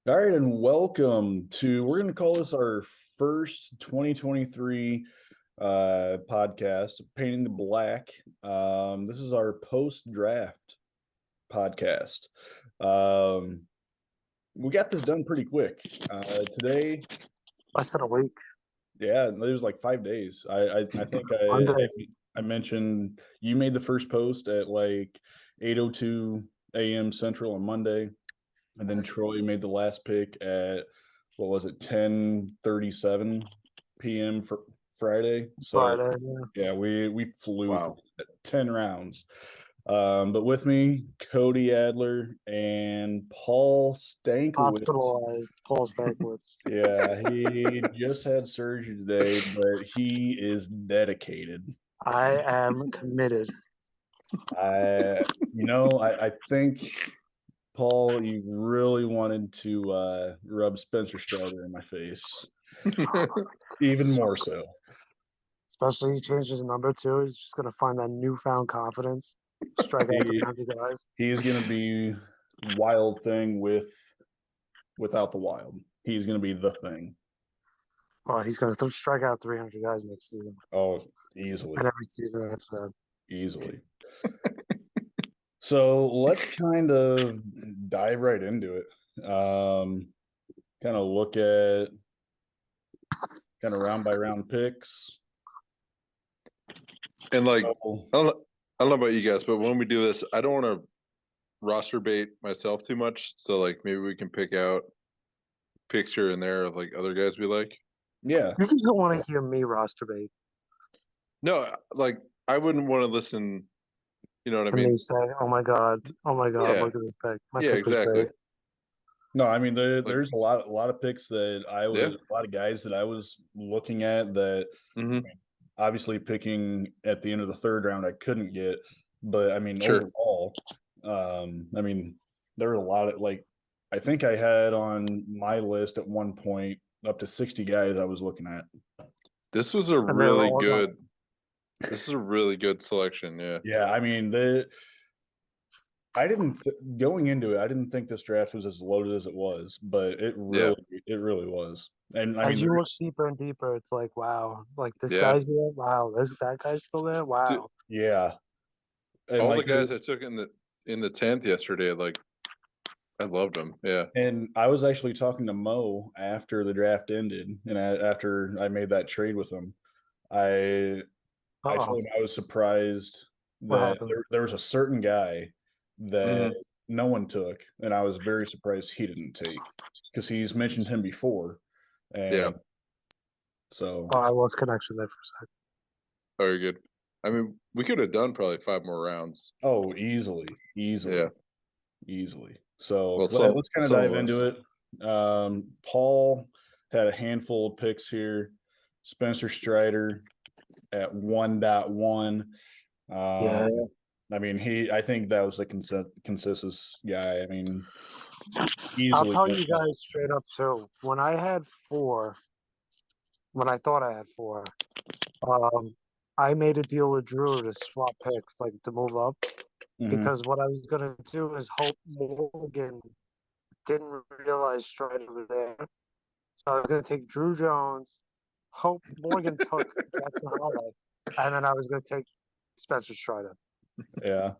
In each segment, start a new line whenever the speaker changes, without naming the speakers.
All right, and welcome to, we're going to call this our first 2023 podcast, Painting the Black. This is our post-draft podcast. We got this done pretty quick. Today,
Less than a week.
yeah, it was like 5 days. I think I mentioned you made the first post at like 8:02 a.m. Central on Monday. And then Troy made the last pick at, what was it, 10:37 p.m. for Friday. So
Friday,
yeah, we flew through
Wow.
10 rounds. But with me, Cody Adler and Paul Stankiewicz.
hospitalized Paul Stankiewicz.
Yeah, he just had surgery today, but he is dedicated.
I am committed.
I think Paul, you really wanted to rub Spencer Strider in my face. Even more so.
Especially he changed his number too. He's just gonna find that newfound confidence. Strike out to 90 guys.
He's gonna be Wild Thing without the Wild. He's gonna be the thing.
Well, he's gonna strike out 300 guys next season.
Oh, easily.
And every season after that.
Easily. So let's kind of dive right into it. Kind of look at kind of round by round picks.
And like, I don't know about you guys, but when we do this, I don't want to roster bait myself too much. So like, maybe we can pick out picks here and there of like other guys we like.
Yeah.
You just don't want to hear me roster bait.
No, like I wouldn't want to listen. You know what I
And
mean?
they say, "Oh my god,
Yeah.
look at this pick." My
Yeah,
pick was
exactly.
great.
No, I mean there's a lot of picks that
Yeah.
a lot of guys that I was looking at that
Mhm.
obviously picking at the end of the third round I couldn't get, but I mean
Sure.
overall, I mean there were a lot of like I think I had on my list at one point up to 60 guys I was looking at.
This was a
And they were
really
all
good. This is a really good selection. Yeah.
Yeah, I mean going into it, I didn't think this draft was as loaded as it was, but it really was. And I
As
mean,
you look deeper and deeper, it's like, wow, like this
Yeah.
guy's there. Wow, that guy's still there. Wow.
yeah, and
All
like
the guys I took in the 10th yesterday, like I loved them. Yeah.
and I was actually talking to Mo after the draft ended, and after I made that trade with him, I
Uh-oh.
told him I was surprised
What
that
happened?
there was a certain guy that
Mhm.
no one took, and I was very surprised he didn't take because he's mentioned him before, and
Yeah.
so
Oh, I lost connection there for a second.
Very good. I mean, we could have done probably 5 more rounds.
oh, easily.
Yeah.
Easily. So
Well,
let's kind of
some
dive
of
into
us.
it. Paul had a handful of picks here. Spencer Strider at 1.1.
Yeah.
I mean, I think that was the consensus guy. I mean,
I'll
easily.
tell you guys straight up too. When I thought I had 4, I made a deal with Drew to swap picks, like to move up, because what I was gonna do is hope Morgan didn't realize Strider was there. So I was gonna take Drew Jones, hope Morgan took Jackson Holliday, and then I was gonna take Spencer Strider.
Yeah.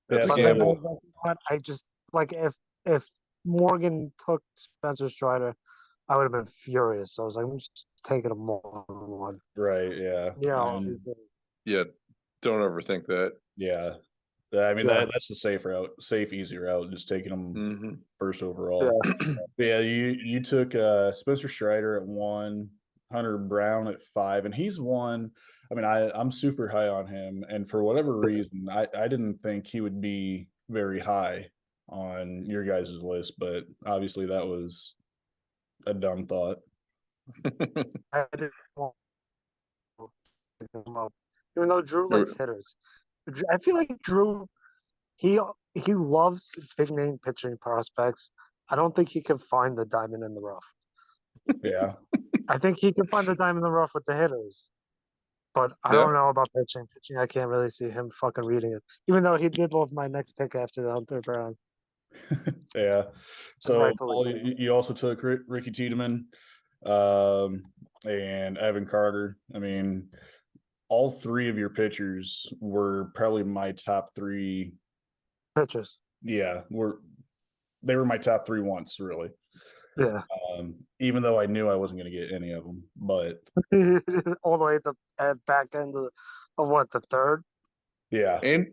That's
But
a
then I
gamble.
was like, you know what? I just like if Morgan took Spencer Strider, I would have been furious. So I was like, I'm just taking him one.
Right. Yeah.
Yeah.
Yeah. Don't overthink that.
Yeah. I mean,
Yeah.
that's the safe, easy route, just taking them
Mhm.
first overall.
Yeah.
Yeah, you took Spencer Strider at 1, Hunter Brown at 5, and he's one. I mean, I'm super high on him, and for whatever reason, I didn't think he would be very high on your guys' list, but obviously that was a dumb thought.
I didn't want to pick him up, even though Drew likes hitters. I feel like Drew, he loves big name pitching prospects. I don't think he can find the diamond in the rough.
Yeah.
I think he can find the diamond in the rough with the hitters. But I
Yeah.
don't know about pitching. Pitching, I can't really see him fucking reading it. Even though he did love my next pick after the Hunter Brown.
Yeah. So
rightfully so.
you also took Ricky Tiedemann, and Evan Carter. I mean, all three of your pitchers were probably my top three.
Pitchers.
Yeah, they were my top three once, really.
Yeah.
Even though I knew I wasn't going to get any of them, but
all the way at the back end of what, the third?
yeah.
And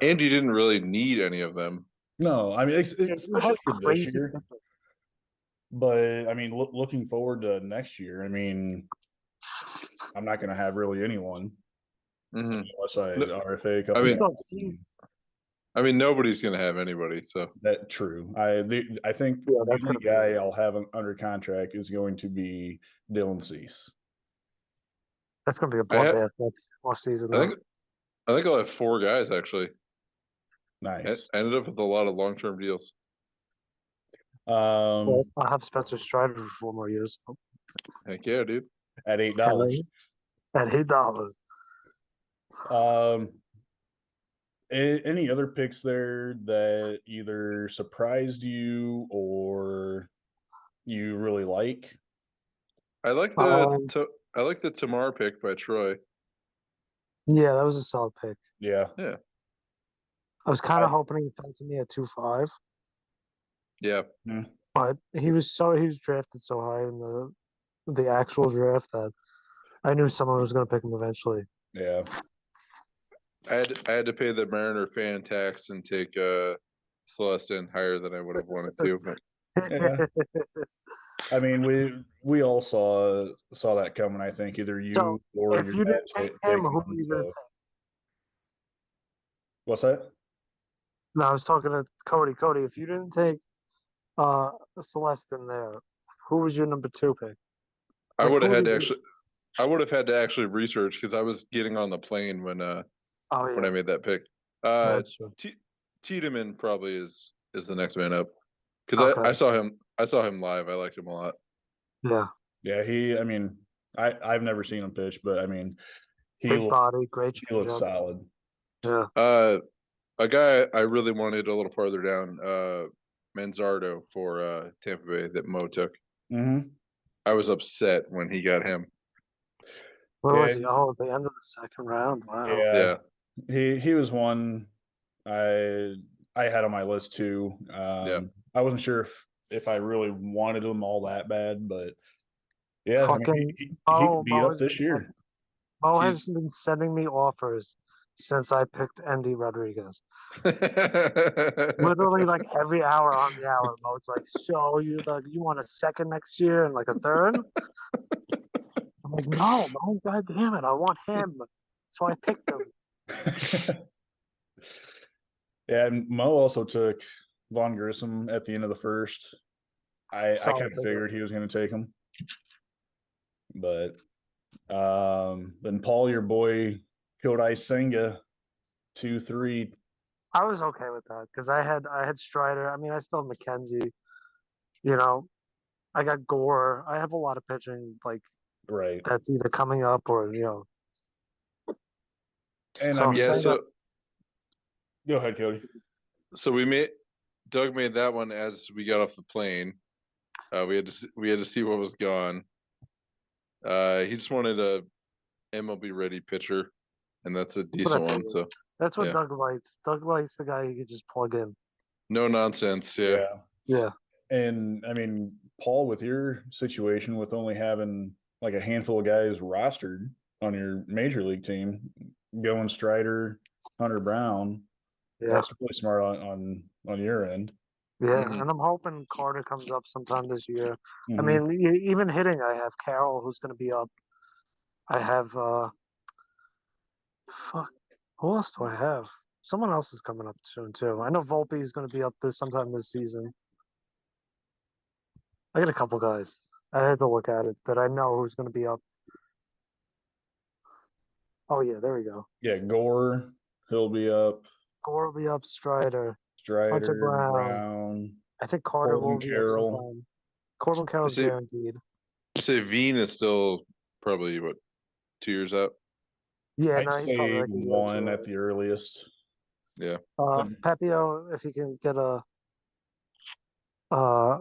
you didn't really need any of them.
No, I mean, especially for this year.
Pitchers.
But I mean, looking forward to next year, I mean, I'm not going to have really anyone unless I RFA a couple.
I mean, nobody's going to have anybody. So
that's true. I think the guy I'll have under contract is going to be Dylan Cease.
That's going to be a bloodbath next off season.
I think I'll have 4 guys actually.
Nice.
I ended up with a lot of long-term deals.
I'll have Spencer Strider for 4 more years.
Heck yeah, dude!
At $8.
At $8.
Any other picks there that either surprised you or you really like?
I like the Tamar pick by Troy.
Yeah, that was a solid pick.
Yeah.
I was kind of hoping he fell to me at 2.5.
Yeah.
But he was drafted so high in the actual draft that I knew someone was going to pick him eventually.
Yeah.
I had to pay the Mariner fan tax and take Celestin higher than I would have wanted to. But...
Yeah. I mean, we all saw that coming. I think either you or
if you didn't take him, who were you going to take?
What's that?
No, I was talking to Cody. Cody, if you didn't take Celestin there, who was your number 2 pick?
I would have had to actually research because I was getting on the plane when I made that pick. Tiedemann probably is the next man up because I saw him live. I liked him a lot.
Yeah. I mean, I've never seen him pitch, but I mean,
big body, great.
He looks solid.
Yeah.
A guy I really wanted a little farther down, Manzardo for Tampa Bay that Mo took.
Mm-hmm.
I was upset when he got him.
Where was he? Oh, at the end of the 2nd round. Wow.
Yeah. He was one I had on my list too. I wasn't sure if I really wanted him all that bad, but yeah, I mean, he could be up this year.
Mo has been sending me offers since I picked Andy Rodriguez. Literally, like every hour on the hour, Mo's like, "So you want a 2nd next year and like a 3rd?" I'm like, "No, Mo, God damn it, I want him." So I picked him.
Yeah, and Mo also took Von Grissom at the end of the 1st. I kind of figured he was going to take him, but then Paul, your boy, Cody Senga, 2-3.
I was okay with that because I had Strider. I mean, I still have McKenzie. You know, I got Gore. I have a lot of pitching that's either coming up or
And go ahead, Cody.
So Doug made that one as we got off the plane. We had to see what was gone. He just wanted a MLB ready pitcher, and that's a decent one. So
that's what Doug likes. Doug likes the guy you can just plug in.
No nonsense.
Yeah.
And I mean, Paul, with your situation with only having like a handful of guys rostered on your major league team, going Strider, Hunter Brown, that's really smart on your end.
Yeah, and I'm hoping Carter comes up sometime this year. I mean, even hitting, I have Carroll, who's going to be up. I have who else do I have? Someone else is coming up soon too. I know Volpe is going to be up sometime this season. I got a couple guys. I had to look at it that I know who's going to be up. Oh yeah, there we go.
Yeah, Gore, he'll be up.
Gore will be up. Strider, Hunter Brown. I think Carter will be up sometime. Corbin Carroll's guaranteed.
You say Veen is still probably 2 years out?
Yeah,
he's probably like 1 at the earliest.
Yeah.
Papio, if he can get a a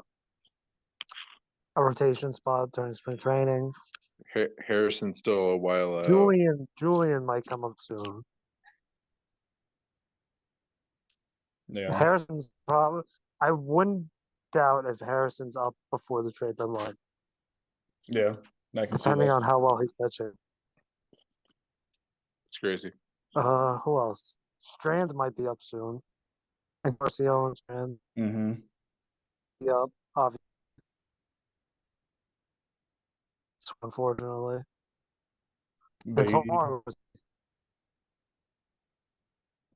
rotation spot during spring training.
Harrison's still a while out.
Julian might come up soon.
Yeah.
Harrison's probably. I wouldn't doubt if Harrison's up before the trade deadline.
Yeah, I can see
Depending
that.
on how well he's pitching.
It's crazy.
Who else? Strand might be up soon. And Garcia and Strand.
Mm-hmm.
Yep, obviously. Unfortunately. It's hard.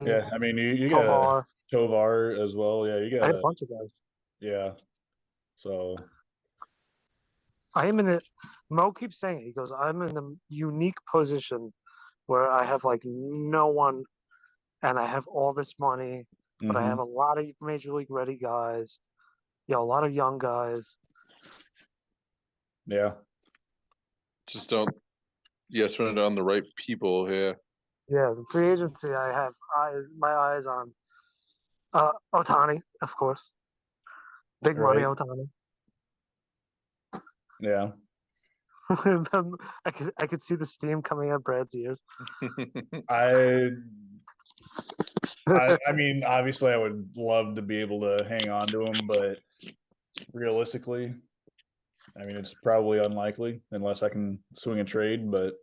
Yeah, I mean you got Tovar as well. Yeah, you got
I had a bunch of guys.
Yeah. So
I am in it. Mo keeps saying it. He goes, I'm in a unique position where I have like no one and I have all this money, but I have a lot of major league ready guys. A lot of young guys.
Yeah.
Just don't spend it on the right people, yeah.
Yeah, the free agency I have my eyes on Ohtani, of course. Big money Ohtani.
Yeah.
I could see the steam coming out Brad's ears.
I mean, obviously, I would love to be able to hang on to him, but realistically, I mean, it's probably unlikely unless I can swing a trade. But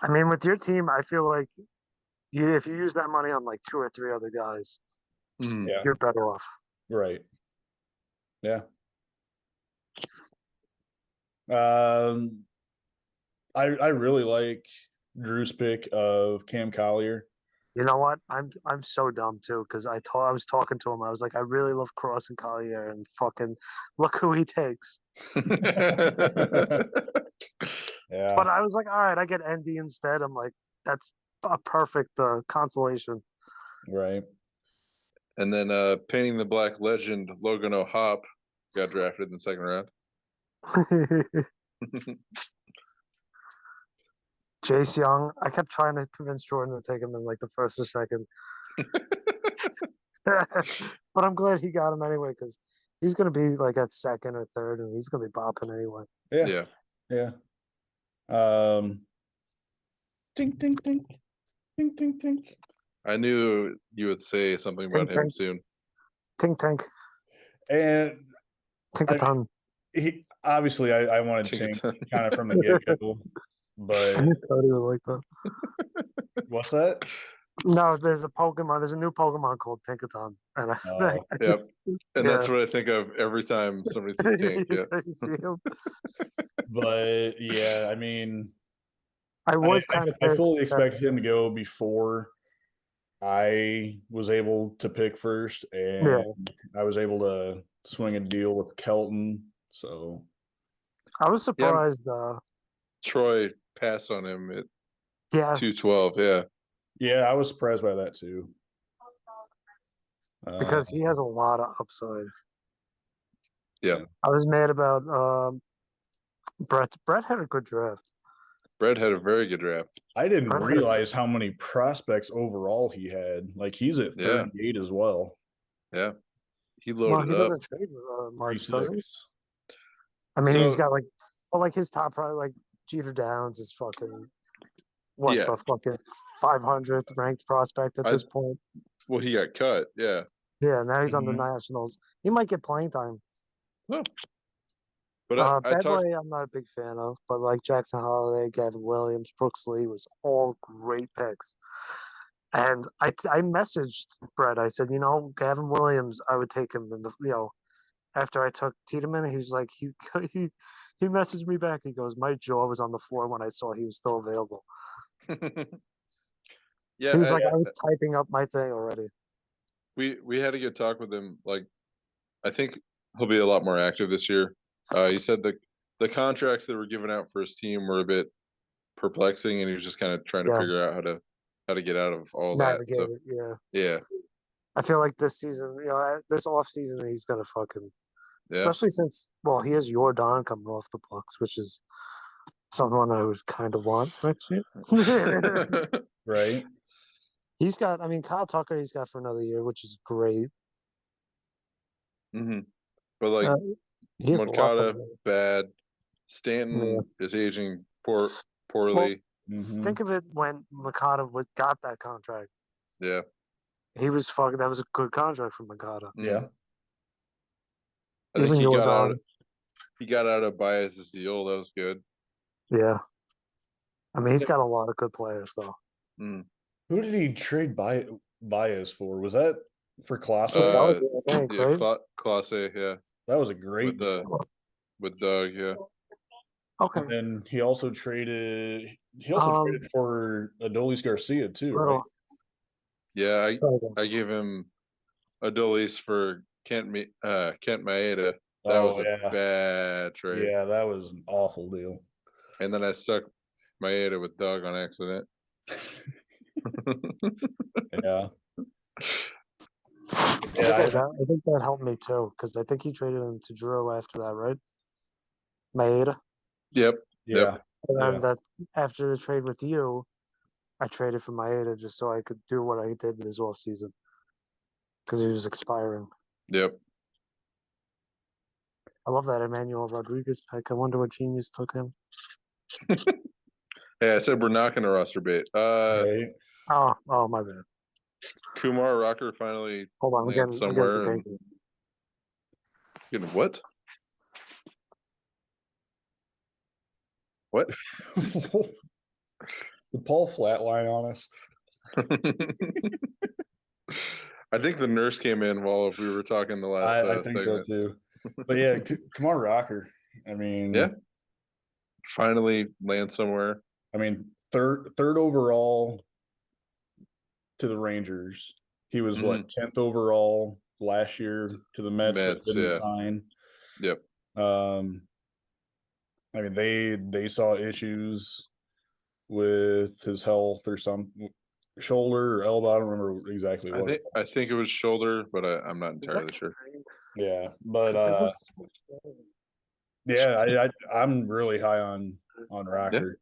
I mean, with your team, I feel like if you use that money on like 2 or 3 other guys, you're better off.
Right. Yeah. I really like Drew's pick of Cam Collier.
You know what? I'm so dumb too because I was talking to him. I was like, I really love Cross and Collier, and fucking look who he takes.
Yeah.
But I was like, all right, I get Endy instead. I'm like, that's a perfect consolation.
Right.
And then painting the black legend Logan O'Hop got drafted in the second round.
Jace Young, I kept trying to convince Jordan to take him in like the first or second. But I'm glad he got him anyway because he's going to be like at second or third and he's going to be bopping anyway.
Yeah. Tink, tink, tink. Tink, tink, tink.
I knew you would say something about him soon.
Tink, tink.
And
Tink-a-ton.
He obviously I wanted Tink kind of from the get-go, but
I knew Cody would like that.
What's that?
No, there's a Pokemon. There's a new Pokemon called Tinkaton, and
that's what I think of every time somebody says Tink. Yeah,
you see him.
But yeah, I mean,
I was kind of.
I fully expected him to go before I was able to pick first, and I was able to swing a deal with Kelton. So
I was surprised.
Troy passed on him at
212.
Yeah.
Yeah, I was surprised by that too.
Because he has a lot of upside.
Yeah.
I was mad about Brett. Brett had a good draft.
Brett had a very good draft.
I didn't realize how many prospects overall he had. Like he's at 38 as well.
Yeah. He loaded
he
up.
doesn't trade much, does he? I mean, he's got like his top probably like Jeter Downs is fucking the fucking 500th ranked prospect at this point.
Well, he got cut. Yeah.
Yeah. Now he's on the Nationals. He might get playing time.
No. But
Bedway, I'm not a big fan of, but like Jackson Holiday, Gavin Williams, Brooks Lee was all great picks. And I messaged Brett. I said, Gavin Williams, I would take him in the after I took Tiedemann. He was like he messaged me back. He goes, my jaw was on the floor when I saw he was still available.
Yeah,
he was like, I was typing up my thing already.
We had a good talk with him. Like, I think he'll be a lot more active this year. He said the contracts that were given out for his team were a bit perplexing, and he was just kind of trying to figure out how to get out of all that. So, yeah.
I feel like this season, this off season, he's gonna fucking, especially since he has Jordan coming off the Bucks, which is someone I would kind of want next year.
Right.
He's got, Kyle Tucker. He's got for another year, which is great.
Mm-hmm. But like
he's
Moncada, bad. Stanton is aging poorly.
Well, think of it when Moncada got that contract.
Yeah.
He was fucking. That was a good contract for Moncada.
Yeah.
I think he got out of Baez's deal. That was good.
Yeah. I mean, he's got a lot of good players, though.
Who did he trade Baez for? Was that for Clase?
Clase, yeah.
That was a great
with Doug, yeah.
Okay.
And then he also traded for Adolis Garcia too, right?
Yeah, I gave him Adolis for Kent Maeda. That was a bad trade.
Yeah, that was an awful deal.
And then I stuck Maeda with Doug on accident.
Yeah.
I think that helped me too, because I think he traded him to Drew after that, right? Maeda.
Yep.
Yeah.
And then after the trade with you, I traded for Maeda just so I could do what I did in his off season, because he was expiring.
Yep.
I love that Emmanuel Rodriguez pick. I wonder what genius took him.
Hey, I said we're not going to roster bait.
Right.
Oh, my bad.
Kumar Rocker finally
lands
somewhere. Getting what? What?
Did Paul flatline on us?
I think the nurse came in while we were talking the last.
I think segment. So too. But yeah, Kumar Rocker. I mean,
yeah, finally land somewhere.
I mean, third overall to the Rangers. He was 10th overall last year to the Mets, but didn't sign.
Yep.
I mean, they saw issues with his health or some shoulder or elbow. I don't remember exactly what.
I think it was shoulder, but I'm not entirely sure.
Yeah, but I'm really high on Rocker.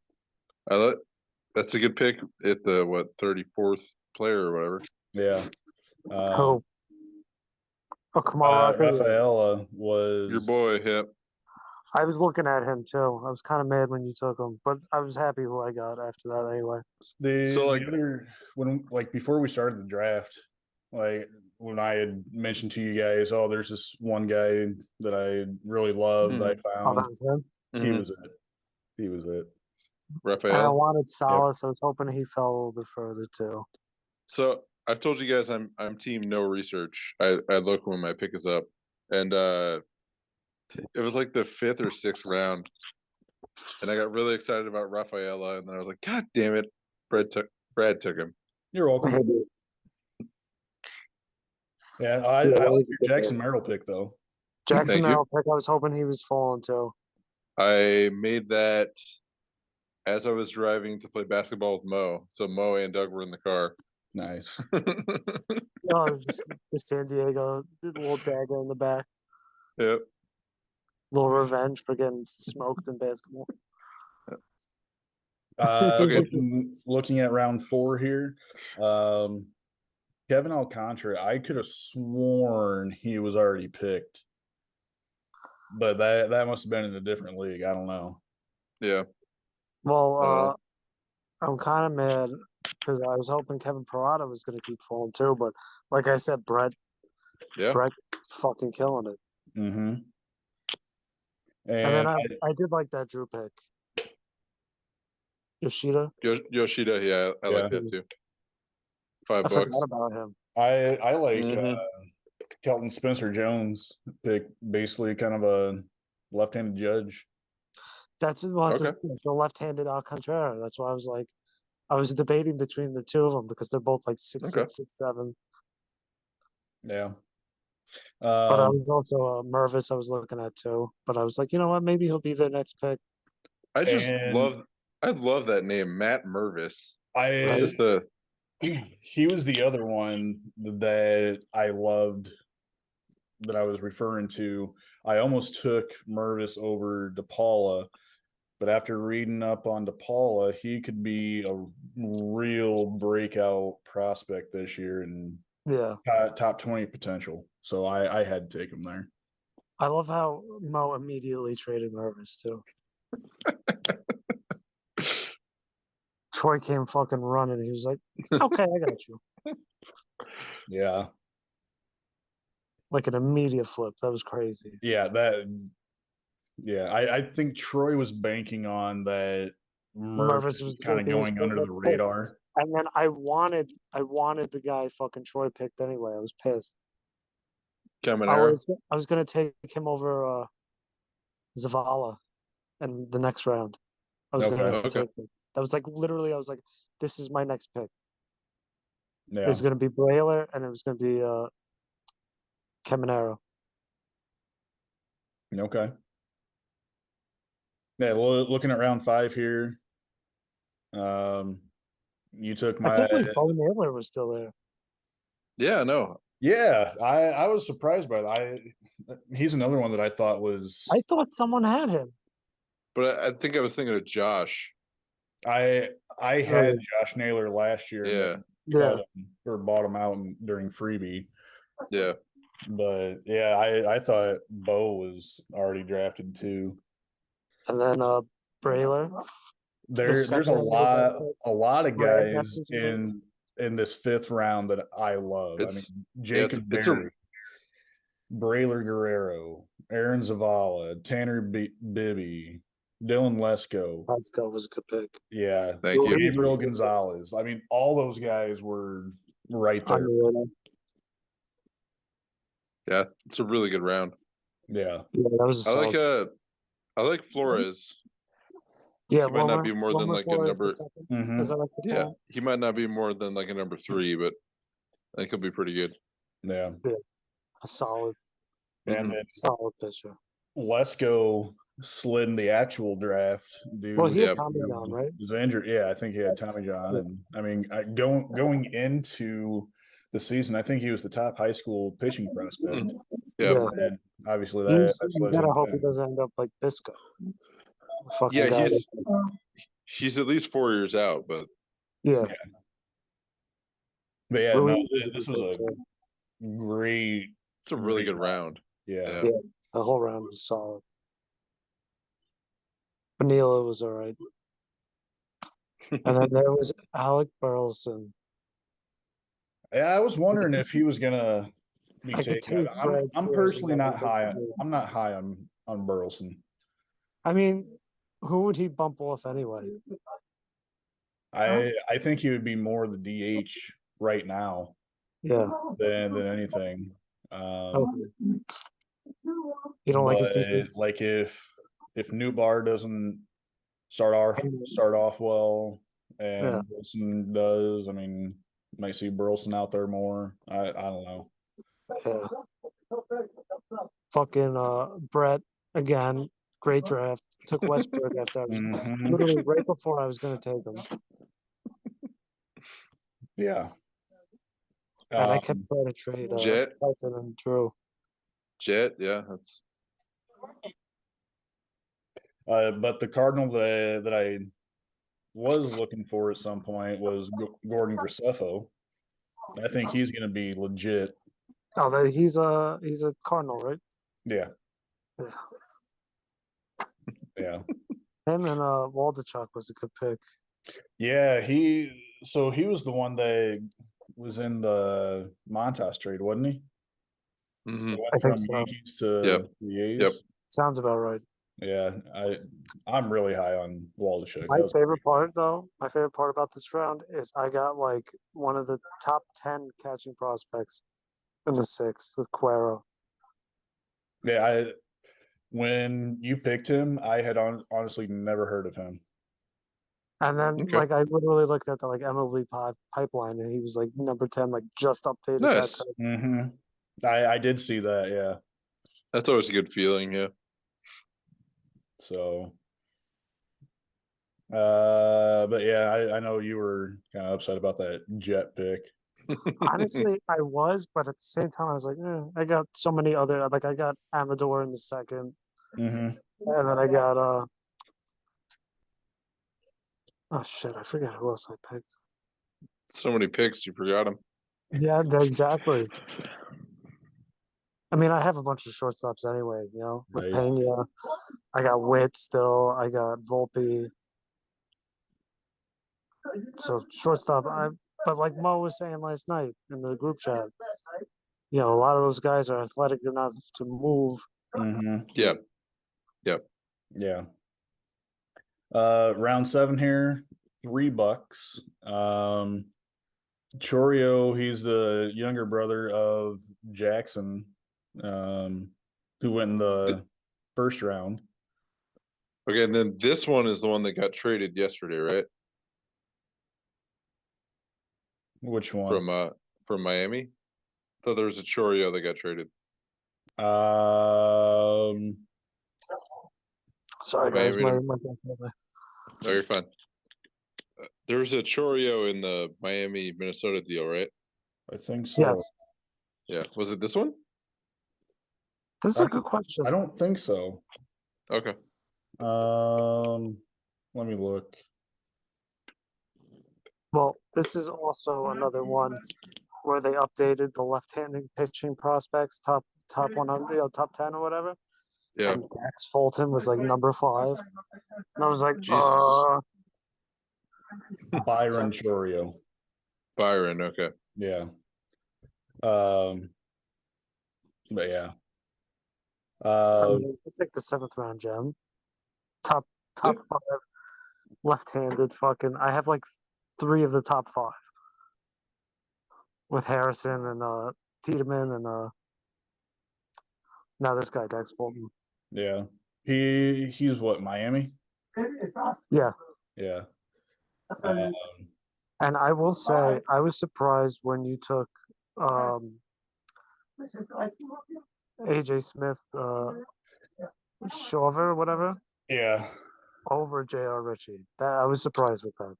Yeah. That's a good pick at the 34th player or whatever.
Yeah.
Come on, Rocker.
Rafaela was
your boy. Yep.
I was looking at him too. I was kind of mad when you took him, but I was happy who I got after that anyway.
Before we started the draft, like when I had mentioned to you guys, there's this one guy that I really loved. I found
that was him?
He was it. He was it.
Raphael.
I wanted Salas. Yep. I was hoping he fell a little bit further too.
So I've told you guys I'm team no research. I look when my pick is up, and it was like the 5th or 6th round, and I got really excited about Rafaela, and then I was like, God damn it, Brad took him.
You're welcome. Yeah, I like your Jackson Merrill pick though.
Jackson Merrill pick. I was hoping he was falling too.
I made that as I was driving to play basketball with Mo. So Mo and Doug were in the car.
Nice.
The San Diego, the little dagger in the back.
Yep.
Little revenge for getting smoked in basketball.
Looking at round 4 here, Kevin Alcantara, I could have sworn he was already picked, but that must have been in a different league. I don't know.
Yeah.
Well, I'm kind of mad because I was hoping Kevin Parada was going to keep falling too, but like I said, Brett fucking killing it.
Mm-hmm.
And then I did like that Drew pick. Yoshida,
yeah, I like that too. $5.
I forgot about him.
I like Kelton Spencer Jones pick, basically kind of a left-handed judge.
That's the left-handed Alcantara. That's why I was debating between the two of them because they're both like 6'6", 6'7".
Yeah.
But I was also Mervis I was looking at too. But I was like, you know what? Maybe he'll be their next pick.
I love that name, Matt Mervis.
He was the other one that I loved that I was referring to. I almost took Mervis over DePaula, but after reading up on DePaula, he could be a real breakout prospect this year and top 20 potential. So I had to take him there.
I love how Mo immediately traded Mervis too. Troy came fucking running. He was like, "Okay, I got you."
Yeah.
Like an immediate flip. That was crazy.
Yeah, I think Troy was banking on that Mervis was kind of going under the radar.
And then I wanted the guy fucking Troy picked anyway. I was pissed.
Caminero.
I was gonna take him over Zavala in the next round. I was gonna take him. That was like literally I was like, this is my next pick.
Yeah.
It was gonna be Brailer and it was gonna be Caminero.
Okay. Yeah, well, looking at round 5 here. You took my.
I can't believe Bo Naylor was still there.
Yeah, no.
Yeah, I was surprised by that. He's another one that I thought was.
I thought someone had him.
But I think I was thinking of Josh.
I had Josh Naylor last year.
Yeah.
Cut him, or bought him out during freebie.
Yeah.
But yeah, I thought Bo was already drafted too.
And then Brailer.
There's a lot of guys in this 5th round that I love. I mean, Jacob Berry, Brailer Guerrero, Aaron Zavala, Tanner Bibby, Dylan Lesko.
Lesko was a good pick.
Yeah.
Thank you.
Gabriel Gonzalez. I mean, all those guys were right there.
Yeah, it's a really good round.
Yeah.
That was
I like Flores.
Yeah,
he might not be more than like a number.
Yeah,
he might not be more than like a number 3, but I think he'll be pretty good.
Yeah.
A solid.
And then
solid pitcher.
Lesko slid in the actual draft. Dude,
well, he had Tommy John, right?
He was injured. Yeah, I think he had Tommy John. And I mean, going into the season, I think he was the top high school pitching prospect.
Yeah.
And obviously
you gotta hope he doesn't end up like Bisco.
Yeah, he's at least 4 years out, but
yeah.
But yeah, no, this was a great.
It's a really good round.
Yeah.
The whole round was solid. Vanilla was all right. And then there was Alec Burleson.
Yeah, I was wondering if he was gonna be taken. I'm personally not high. I'm not high on Burleson.
I mean, who would he bump off anyway?
I think he would be more the DH right now.
Yeah.
Than anything.
You don't like his defense?
Like if Newbar doesn't start off well and Wilson does, I mean, might see Burleson out there more. I don't know.
Yeah. Fucking Brett again. Great draft. Took Westberg after I was literally right before I was going to take him.
Yeah.
And I kept trying to trade
Jet
Pelton and Drew.
Jet, yeah, that's.
But the Cardinal that I was looking for at some point was Gordon Graceffo. I think he's going to be legit.
Oh, he's a Cardinal, right?
Yeah. Yeah.
Him and Waldichuk was a good pick.
Yeah, he was the one that was in the Montas trade, wasn't he?
Mm-hmm.
I think so.
Yankees to the A's.
Yep.
Sounds about right.
Yeah, I'm really high on Waldichuk.
My favorite part about this round is I got like one of the top 10 catching prospects in the 6th with Cuero.
Yeah, when you picked him, I had honestly never heard of him.
And then like I literally looked at the like MLB pipeline and he was like number 10, like just updated.
Nice.
I did see that, yeah.
That's always a good feeling, yeah.
So but yeah, I know you were kind of upset about that Jet pick.
Honestly, I was, but at the same time, I was like, I got so many other, like I got Amador in the 2nd, and then I got oh shit, I forget who else I picked.
So many picks, you forgot them.
Yeah, exactly. I mean, I have a bunch of shortstops anyway, with
Right.
Pena. I got Witt still. I got Volpe. So shortstop, but like Mo was saying last night in the group chat, a lot of those guys are athletic enough to move.
Mm-hmm.
Yep.
Yeah. Round 7 here, $3. Chorio, he's the younger brother of Jackson, who went in the first round.
Okay, and then this one is the one that got traded yesterday, right?
Which one?
From Miami. Thought there was a Chorio that got traded.
Sorry guys,
Miami.
my
No, you're fine. There was a Chorio in the Miami Minnesota deal, right?
I think so.
Yes.
Yeah. Was it this one?
This is a good question.
I don't think so.
Okay.
Let me look.
Well, this is also another one where they updated the left-handed pitching prospects, top 100, top 10 or whatever.
Yeah.
And Dax Fulton was like number 5. And I was like,
Jesus.
Byron Chorio.
Byron, okay.
Yeah. But yeah.
It's like the 7th round gem. Top 5 left-handed fucking. I have like 3 of the top 5 with Harrison and Tiedemann and now this guy Dax Fulton.
Yeah. He's what, Miami?
Yeah.
Yeah.
And I will say I was surprised when you took AJ Smith Shawver or whatever.
Yeah.
Over J.R. Ritchie. I was surprised with that.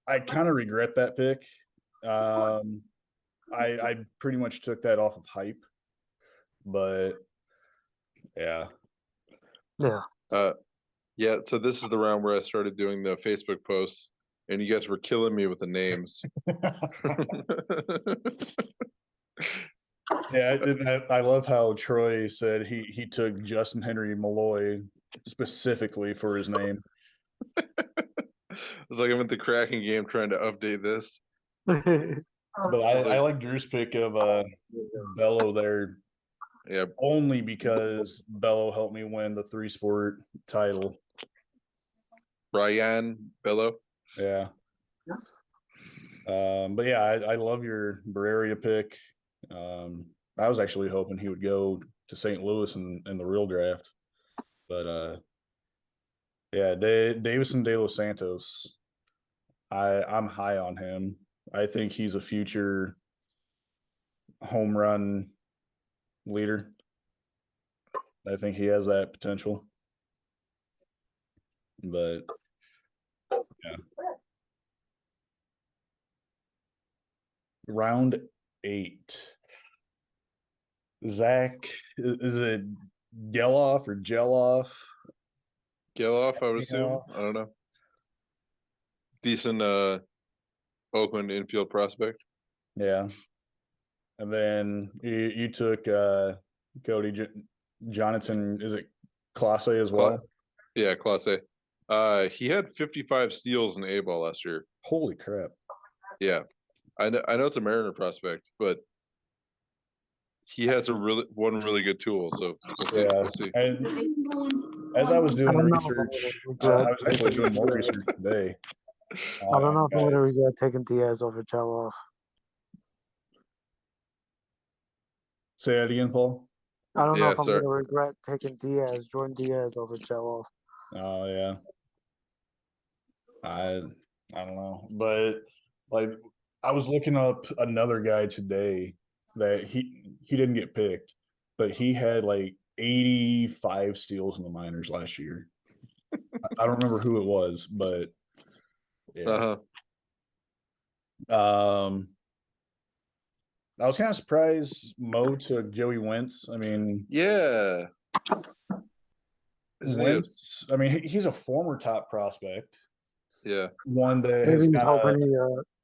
I kind of regret that pick. I pretty much took that off of hype, but yeah.
Yeah. So this is the round where I started doing the Facebook posts, and you guys were killing me with the names.
Yeah, I love how Troy said he took Justin Henry Malloy specifically for his name.
It's like I'm at the cracking game trying to update this.
But I like Drew's pick of Bello there.
Yeah.
Only because Bello helped me win the 3-sport title.
Brian Bello.
Yeah. But yeah, I love your Barreria pick. I was actually hoping he would go to St. Louis in the real draft. But yeah, Davison De Los Santos. I'm high on him. I think he's a future home run leader. I think he has that potential. But yeah. Round 8. Zach, is it Geloff or Geloff?
Geloff, I would assume. I don't know. Decent Oakland infield prospect.
Yeah. And then you took Cody Jonathan, is it Class A as well?
Yeah, Class A. He had 55 steals in A-ball last year.
Holy crap.
Yeah. I know it's a Mariner prospect, but he has one really good tool. So we'll see.
And as I was doing research, I was actually doing more research today.
I don't know if I'm going to regret taking Diaz over Geloff.
Say that again, Paul.
I don't know if I'm going to regret taking Jordan Diaz over Geloff.
Oh yeah. I don't know, but like I was looking up another guy today that he didn't get picked, but he had like 85 steals in the minors last year. I don't remember who it was, but yeah. I was kind of surprised Mo took Joey Wentz. I mean,
yeah.
Wentz, I mean, he's a former top prospect.
Yeah.
One that
maybe he's hoping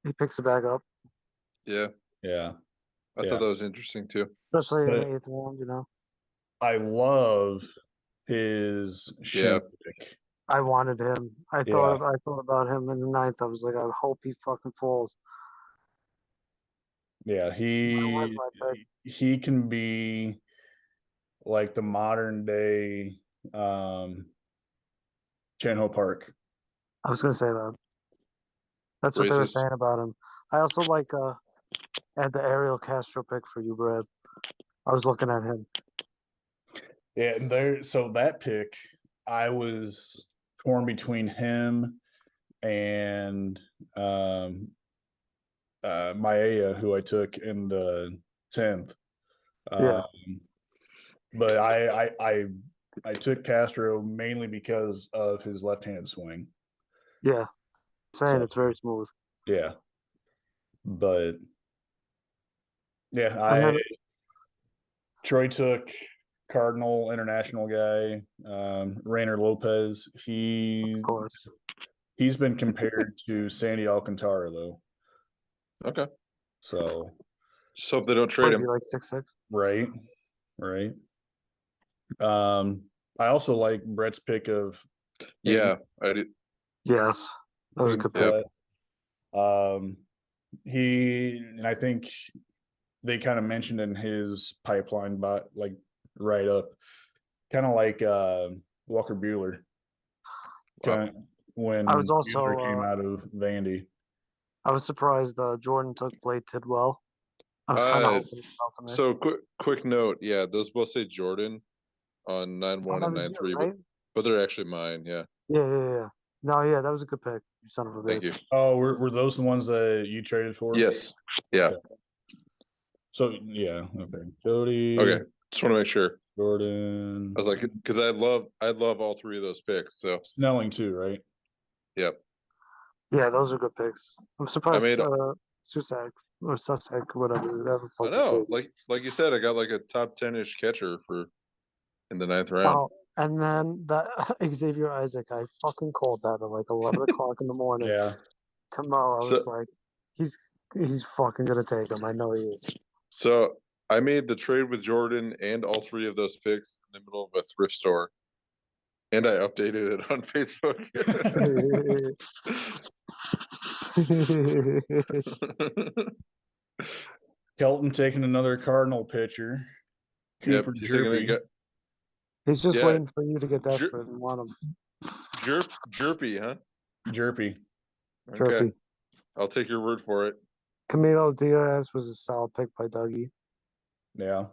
he picks it back up.
Yeah.
Yeah.
I thought that was interesting too.
Especially in the 8th round, you know.
I love his shin pick.
I wanted him. I thought about him in the 9th. I was like, I hope he fucking falls.
Yeah, he can be like the modern day Chan-Ho Park.
I was gonna say that. That's what they were saying about him. I also like had the Ariel Castro pick for you, Brad. I was looking at him.
Yeah, so that pick, I was torn between him and Maia, who I took in the 10th. But I took Castro mainly because of his left-handed swing.
Yeah, it's very smooth.
Yeah, but yeah, Troy took Cardinal international guy, Rainer Lopez. He's been compared to Sandy Alcantara though.
Okay.
So
they don't trade him.
Like 6'6".
Right. I also like Brett's pick of.
Yeah, I did.
Yes, that was a good pick.
And I think they kind of mentioned in his pipeline, but like right up, kind of like Walker Buehler. When
I was also
Buehler came out of Vandy.
I was surprised Jordan took Blade Tidwell. I was kind of hoping about
So quick note, yeah, those both say Jordan on 9-1 and 9-3, right? but they're actually mine, yeah.
Yeah. No, yeah, that was a good pick. You son of a bitch.
Thank you.
Oh, were those the ones that you traded for?
Yes. Yeah.
So yeah, okay. Cody.
Okay, just want to make sure.
Jordan.
I was like, because I love all three of those picks. So
Snelling too, right?
Yep.
Yeah, those are good picks. I'm surprised Susak or Susek, whatever.
I know, like you said, I got like a top 10-ish catcher in the 9th round.
Oh, and then that Xavier Isaac, I fucking called that at like 11 o'clock in the morning.
Yeah.
Tomorrow, I was like, he's fucking gonna take him. I know he is.
So I made the trade with Jordan and all three of those picks in the middle of a thrift store, and I updated it on Facebook.
Kelton taking another Cardinal pitcher. Cooper Jerpy.
He's just waiting for you to get desperate and want him.
Jerpy, huh?
Jerpy.
Okay. Jerpy. I'll take your word for it.
Camilo Diaz was a solid pick by Dougie.
Yeah.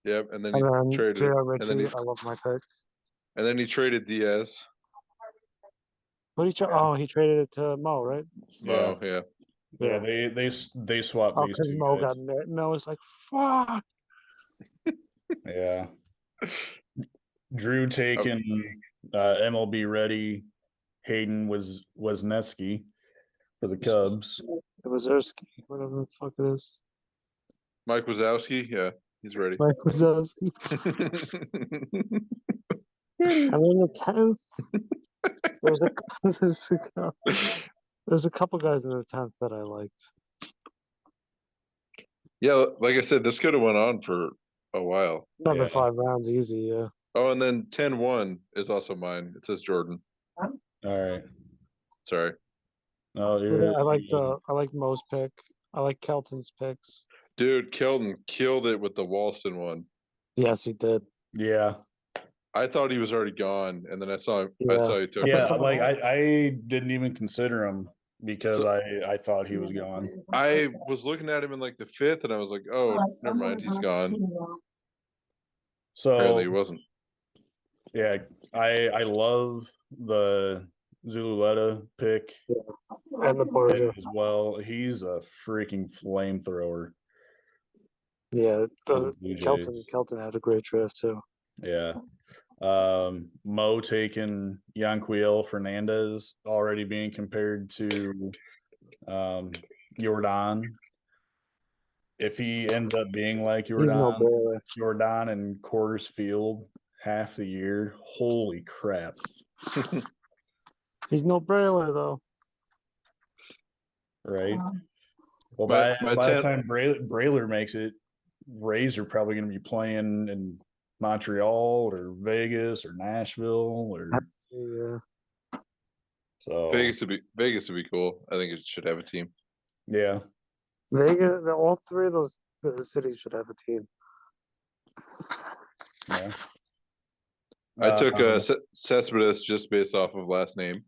Yep, and then he traded.
Richie, I love my pick.
And then he traded Diaz.
What he he traded it to Mo, right?
Mo, yeah.
Yeah, they swapped these
because Mo got married. Mo was like, fuck.
Yeah. Drew taking MLB ready. Hayden Wesneski for the Cubs.
Wazowski, whatever the fuck it is.
Mike Wazowski, yeah, he's ready.
Mike Wazowski. And then the 10th, there's a couple guys in the 10th that I liked.
Yeah, like I said, this could have went on for a while.
Another 5 rounds easy, yeah.
Oh, and then 10-1 is also mine. It says Jordan.
All right.
Sorry.
No,
I liked Mo's pick. I like Kelton's picks.
Dude, Kelton killed it with the Walston one.
Yes, he did.
Yeah.
I thought he was already gone, and then I saw he took.
Yeah, like I didn't even consider him because I thought he was gone.
I was looking at him in like the 5th, and I was like, oh, never mind, he's gone.
So
apparently he wasn't.
Yeah, I love the Zululeta pick.
And the Borgia
as well. He's a freaking flamethrower.
Yeah, Kelton had a great draft too.
Yeah. Mo taking Yanquiel Fernandez, already being compared to Jordan. If he ends up being like Jordan and Coors Field half the year, holy crap.
He's no Brailer though.
Right. Well, by the time Brailer makes it, Rays are probably going to be playing in Montreal or Vegas or Nashville so
Vegas would be cool. I think it should have a team.
Yeah.
Vegas, all three of those cities should have a team.
Yeah.
I took Cespedes just based off of last name.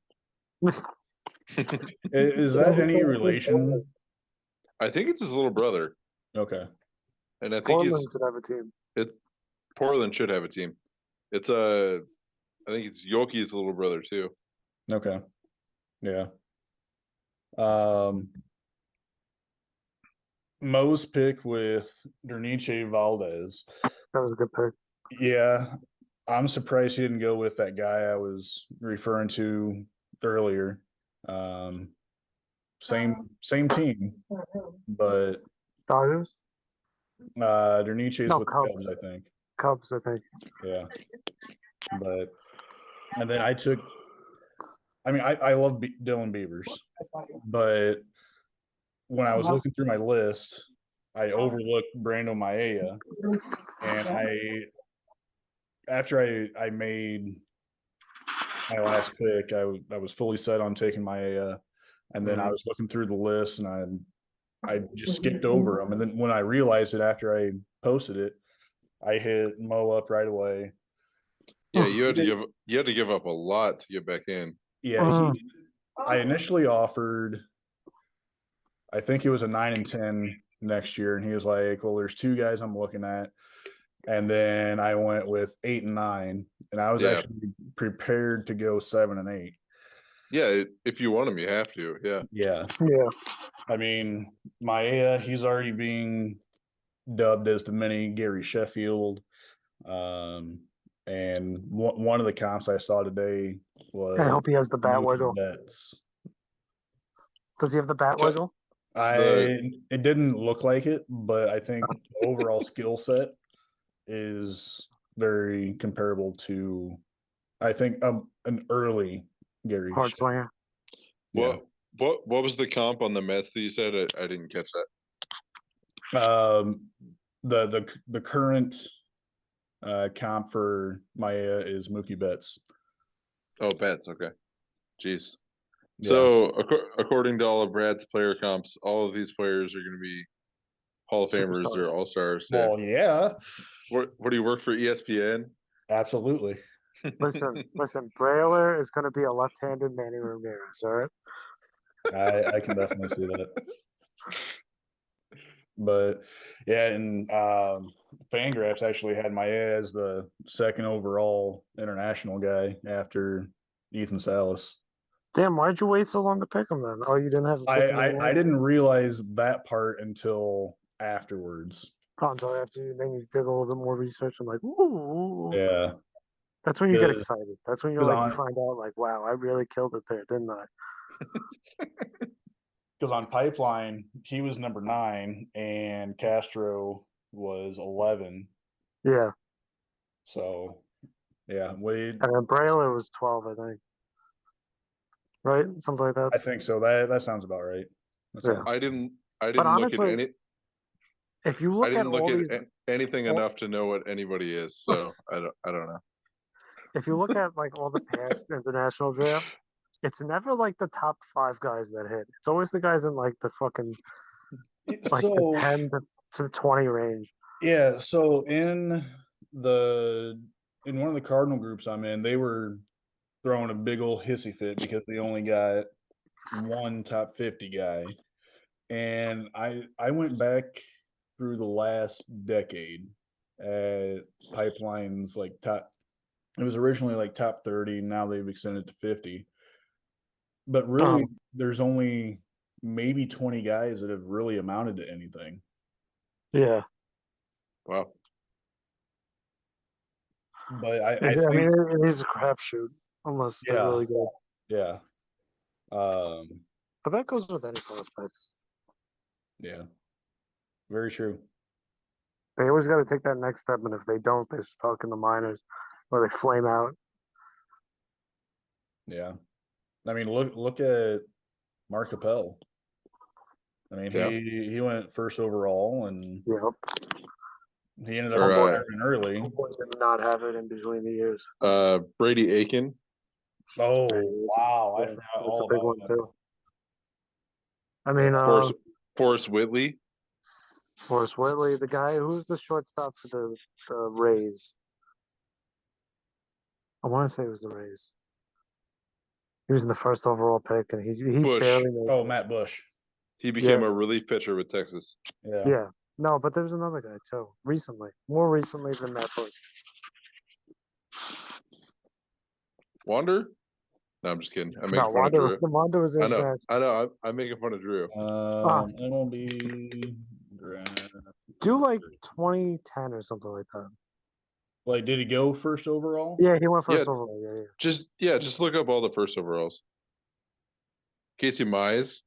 Is that any relation?
I think it's his little brother.
Okay.
And I think
Portland should have a team.
Portland should have a team. I think it's Yoki's little brother too.
Okay. Yeah. Mo's pick with Derniche Valdez.
That was a good pick.
Yeah. I'm surprised he didn't go with that guy I was referring to earlier. Same team, but
Dodgers?
Derniche's with
Cubs.
the Cubs, I think.
Cubs, I think.
Yeah. And then I love Dylan Beavers, but when I was looking through my list, I overlooked Brando Maella, and after I made my last pick, I was fully set on taking Maella, and then I was looking through the list, and I just skipped over him, and then when I realized it after I posted it, I hit Mo up right away.
Yeah, you had to give up a lot to get back in.
Yeah, I initially offered, I think it was a 9 and 10 next year, and he was like, "Well, there's two guys I'm looking at," and then I went with 8 and 9, and I was actually prepared to go 7 and 8.
Yeah, if you want him, you have to.
Yeah. I mean, Maella, he's already being dubbed as the mini Gary Sheffield. And one of the comps I saw today was,
I hope he has the bat wiggle. Does he have the bat wiggle?
It didn't look like it, but I think the overall skill set is very comparable to, I think, an early Gary
hard swinger.
Yeah. What was the comp on the Mets that you said? I didn't catch
that. The current comp for Maella is Mookie Betts.
Oh, Betts. Okay. Jeez. Yeah. So according to all of Brad's player comps, all of these players are going to be Hall of Famers or All-Stars.
Well, yeah.
What do you work for, ESPN?
Absolutely.
Listen. Brailer is going to be a left-handed Manny Ramirez. All right.
I can definitely see that. But yeah, and Fangraphs actually had Maella as the second overall international guy after Ethan Salas.
Damn, why'd you wait so long to pick him then? Oh, you didn't have a pick
I didn't realize that part until afterwards.
Until after then you did a little bit more research and like, ooh.
Yeah.
That's when you get excited. That's when you're like, you find out like, wow, I really killed it there, didn't I?
Because on Pipeline, he was number 9 and Castro was 11.
Yeah.
So, yeah. Wade.
And then Brailer was 12, I think. Right? Something like that.
I think so. That sounds about right.
I didn't
but honestly,
look at any.
If you look at
anything enough to know what anybody is, so I don't know.
If you look at like all the past international drafts, it's never like the top 5 guys that hit. It's always the guys in like the fucking the 10 to 20 range.
Yeah. So in one of the Cardinal groups I'm in, they were throwing a big old hissy fit because they only got one top 50 guy. And I went back through the last decade at Pipeline's like top. It was originally like top 30. Now they've extended to 50. But really, there's only maybe 20 guys that have really amounted to anything.
Yeah.
Wow.
But I
mean,
think
it is a crapshoot unless they're really good.
Yeah.
But that goes with any prospects.
Yeah. Very true.
They always got to take that next step, and if they don't, they're stuck in the minors or they flame out.
Yeah. I mean, look at Mark Appel. I mean,
Yeah.
he went first overall, and he ended up retiring early.
Homeboys did not have it in between the years.
Brady Aiken.
Oh wow! I forgot
That's
all
a big
about
one
that.
too. I mean,
Forrest Whitley.
Forrest Whitley, the guy who's the shortstop for the Rays. I want to say it was the Rays. He was in the first overall pick, and he
Bush.
barely made it.
Matt Bush.
He became a relief pitcher with Texas.
Yeah. No, but there's another guy too. More recently than Matt Bush.
Wander? No, I'm just kidding. I'm making fun of Drew.
Wander was
I know. I'm making fun of Drew.
MLB draft.
Do like 2010 or something like that.
Like, did he go first overall?
Yeah, he went first overall. Yeah.
Just look up all the first overalls. Casey Mize.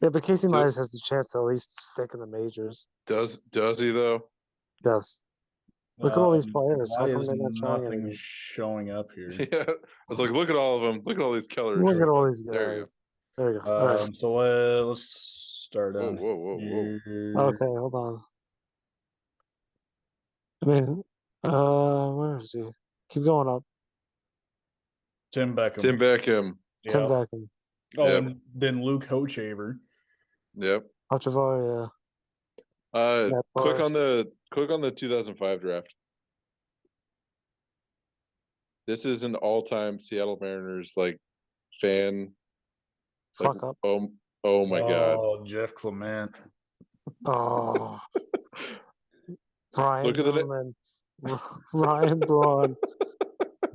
Yeah, but Casey Mize has the chance to at least stick in the majors.
Does he though?
Yes. Look at all these players.
Why
How come
is
they're not showing
nothing
anything?
showing up here?
Yeah, I was like, look at all of them. Look at all these Keller.
Look at all these guys.
There you go.
There you go. All right.
So let's start on.
Whoa.
Okay, hold on. I mean, where is he? Keep going up.
Tim Beckham.
Tim Beckham.
Oh, yep. And then Luke Hochaver.
Yep.
Hochavar,
click on the 2005 draft. This is an all-time Seattle Mariners fan.
Fuck up.
Oh my God.
Oh, Jeff Clement.
Oh. Brian Zimmerman. Ryan Braun.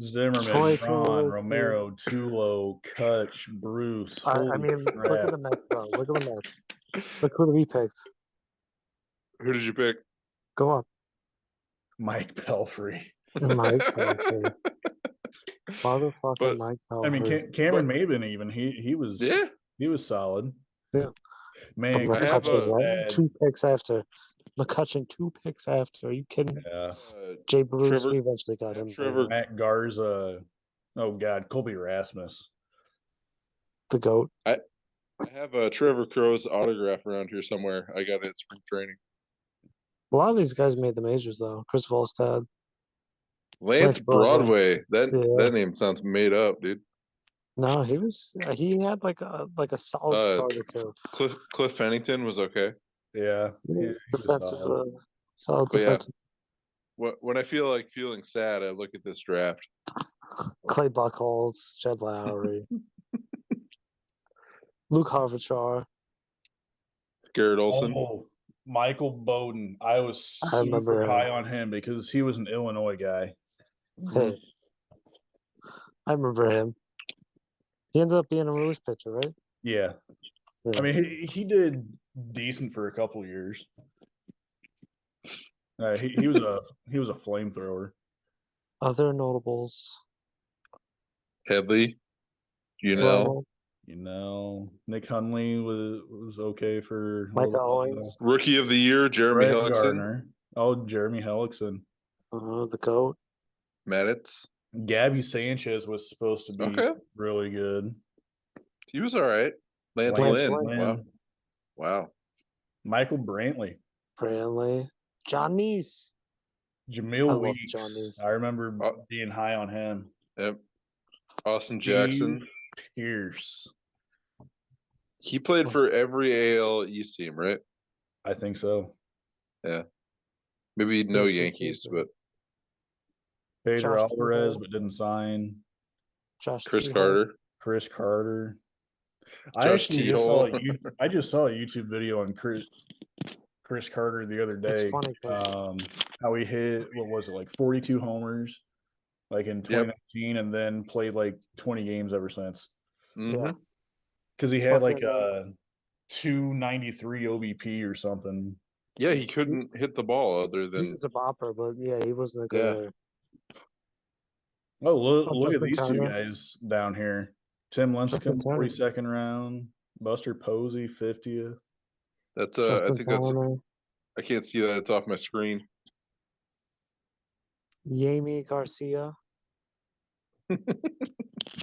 Zimmerman, Braun, Romero, Tulo, Kutch, Bruce.
I mean, look at the Mets, though. Look at the Mets. Look who we picked.
Who did you pick?
Go up.
Mike Pelfrey.
Mike Pelfrey. Motherfucking Mike Pelfrey.
I mean, Cameron Maben even. He was solid.
Yeah.
Man,
McCutcheon, 2 picks after. McCutcheon 2 picks after. Are you kidding me?
Yeah.
Jay Bruce, we eventually got him.
Matt Garza. Oh God, Colby Rasmus.
The GOAT.
I have a Trevor Crow's autograph around here somewhere. I got it at spring training.
A lot of these guys made the majors though. Chris Volstad.
Lance Broadway. That name sounds made up, dude.
No, he had like a solid start or two.
Cliff Pennington was okay.
Yeah.
Defensive, solid defensive.
Yeah. When I feel like feeling sad, I look at this draft.
Clay Buchholz, Jed Lowry, Luke Harvichar,
Garrett Olson.
Oh, Michael Bowden. I was super high on him because he was an Illinois guy.
Hey, I remember him. He ended up being a relief pitcher, right?
Yeah. I mean, he did decent for a couple of years. He was a flamethrower.
Other notables.
Headley.
Nick Hundley was okay for
Mike Owings.
Rookie of the Year, Jeremy Hellickson.
Jeremy Hellickson.
The GOAT.
Madditz.
Gabby Sanchez was supposed to be really good.
He was all right. Lance Lynn. Wow. Michael
Brantley.
John Neese.
Jamil Weeks. I remember being high on him.
Yep. Austin Jackson.
Pierce.
He played for every AL East team, right?
I think so.
Yeah. Maybe no Yankees, but
Pedro Alvarez, but didn't sign.
Chris Carter.
I actually just saw I just saw a YouTube video on Chris Carter the other day.
Funny,
how he hit, what was it, like 42 homers like in 2019 and then played like 20 games ever since.
Mm-hmm.
Because he had like a 293 OBP or something.
Yeah, he couldn't hit the ball other than.
He was a bopper, but he wasn't a good.
Oh, look at these two guys down here. Tim Lincecum, 42nd round. Buster Posey, 50th.
That's I think that's. I can't see that. It's off my screen.
Yami Garcia.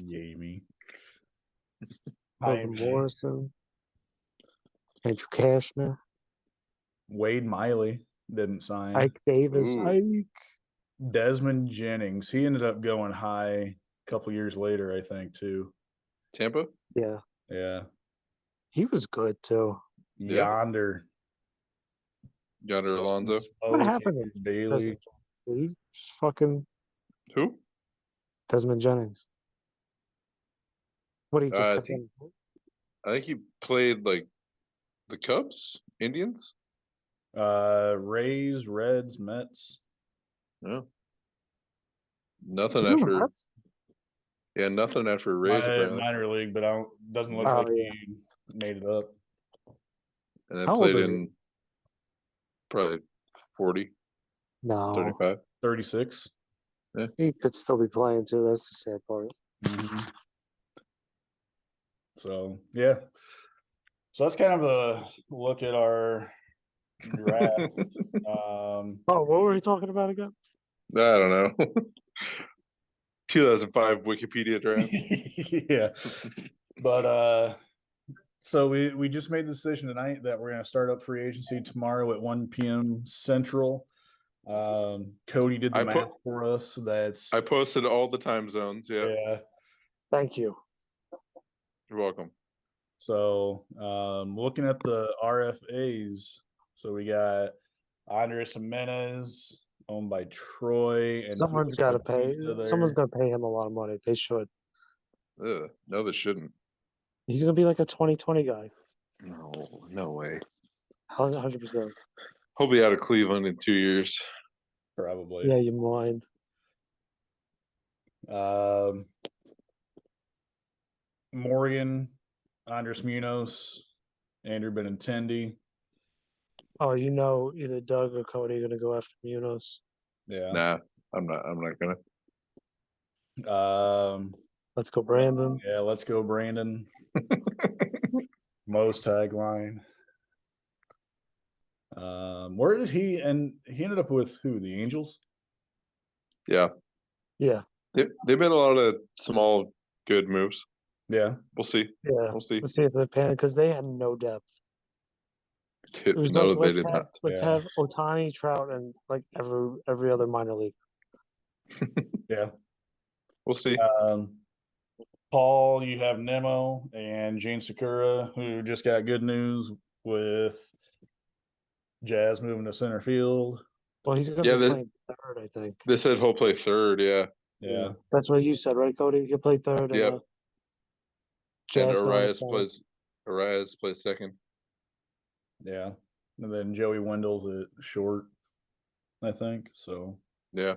Yami.
Morrison. Andrew Cashner.
Wade Miley didn't sign.
Ike Davis.
Ooh.
Ike.
Desmond Jennings. He ended up going high a couple years later, I think, too.
Tampa?
Yeah.
Yeah.
He was good, too.
Yeah.
Yonder.
Yonder Alonso.
What happened to
Bailey?
He just fucking
Who?
Desmond Jennings. What, he just
I
kept
think-
on?
I think he played like the Cubs, Indians.
Rays, Reds, Mets.
No. Nothing
You know
after.
Mets?
Yeah, nothing after Rays apparently.
Minor league, but doesn't look
Oh,
like
yeah.
he made it up.
And then
How old
played
is he?
in probably 40,
No.
35.
36.
He could still be playing, too. That's the sad part.
Mm-hmm. So, yeah. So that's kind of a look at our draft.
Oh, what were we talking about again?
I don't know. 2005 Wikipedia draft.
Yeah. But so we just made the decision tonight that we're going to start up free agency tomorrow at 1 p.m. Central. Cody did the math for us. That's
I posted all the time zones.
yeah.
Thank you.
You're welcome.
So looking at the RFAs, so we got Andres Jimenez owned by Troy, and
Someone's got to pay. Someone's
there.
going to pay him a lot of money. They should.
Ugh, no, they shouldn't.
He's going to be like a 2020 guy.
No way.
100%.
He'll be out of Cleveland in 2 years.
Probably.
Yeah, you mind.
Morgan, Andres Munoz, Andrew Benintendi.
Oh, you know, either Doug or Cody are going to go after Munoz.
Yeah.
Nah, I'm not gonna.
Let's go, Brandon.
Yeah, let's go, Brandon. Mo's tagline. Where did he ended up with who? The Angels?
Yeah.
Yeah.
They've made a lot of small good moves.
Yeah.
We'll see.
Yeah.
We'll see.
Let's see if they pan, because they had no depth. It was
No,
like,
they did not.
let's have Ohtani, Trout, and like every other minor league.
Yeah.
We'll see.
Paul, you have Nemo and Jane Sakura, who just got good news with Jazz moving to center field.
Well, he's going to be playing third, I think.
They said he'll play third. Yeah.
Yeah.
That's what you said, right, Cody? He'll play third.
Yep.
Jazz
and Arias plays second.
Yeah. And then Joey Wendell's at short, I think. So
yeah.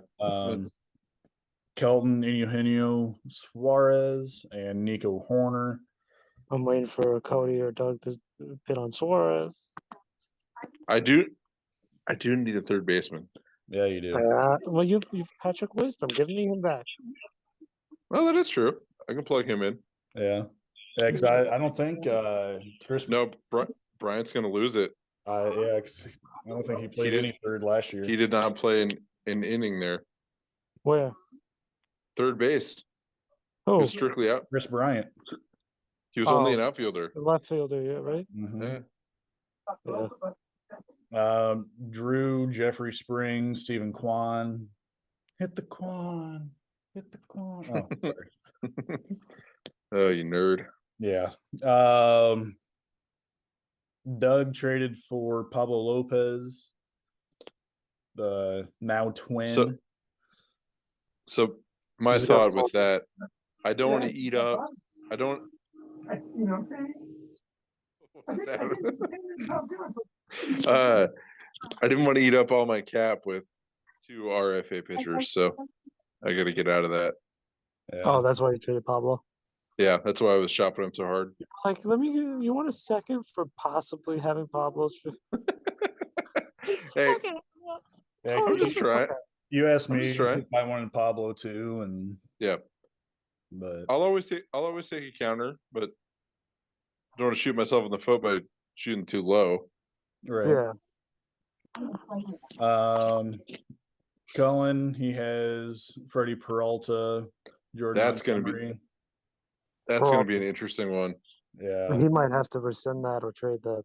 Kelton, Eugenio Suarez, and Nico Horner.
I'm waiting for Cody or Doug to bid on Suarez.
I do need a third baseman.
Yeah, you do.
Well, you've Patrick Wisdom. Give me him back.
Well, that is true. I can plug him in.
Yeah. Yeah, because I don't think Chris.
No, Bryant's going to lose it.
Yeah, 'cause I don't think he played any third last year.
He did not play an inning there.
Where?
Third base.
Who?
He was strictly out.
Chris Bryant.
He was only an outfielder.
Left fielder, yeah, right?
Mm-hmm. Yeah. Drew, Jeffrey Springs, Stephen Kwan. Hit the Kwan. Hit the Kwan. Oh, sorry.
Oh, you nerd.
Yeah. Doug traded for Pablo Lopez, the now twin.
So my thought with that, I don't want to eat up. I don't.
You know what I'm saying?
I didn't want to eat up all my cap with 2 RFA pitchers, so I got to get out of that.
Yeah.
Oh, that's why you traded Pablo.
Yeah, that's why I was shopping him so hard.
Like, you want a second for possibly having Pablo's?
Hey,
Yeah,
I'm just trying.
You asked me
just trying.
if I wanted Pablo too, and
Yeah,
but
I'll always take a counter, but I don't want to shoot myself in the foot by shooting too low.
right.
Yeah.
Cullen, he has Freddie Peralta, Jordan.
That's gonna be an interesting one.
Yeah.
He might have to rescind that or trade that.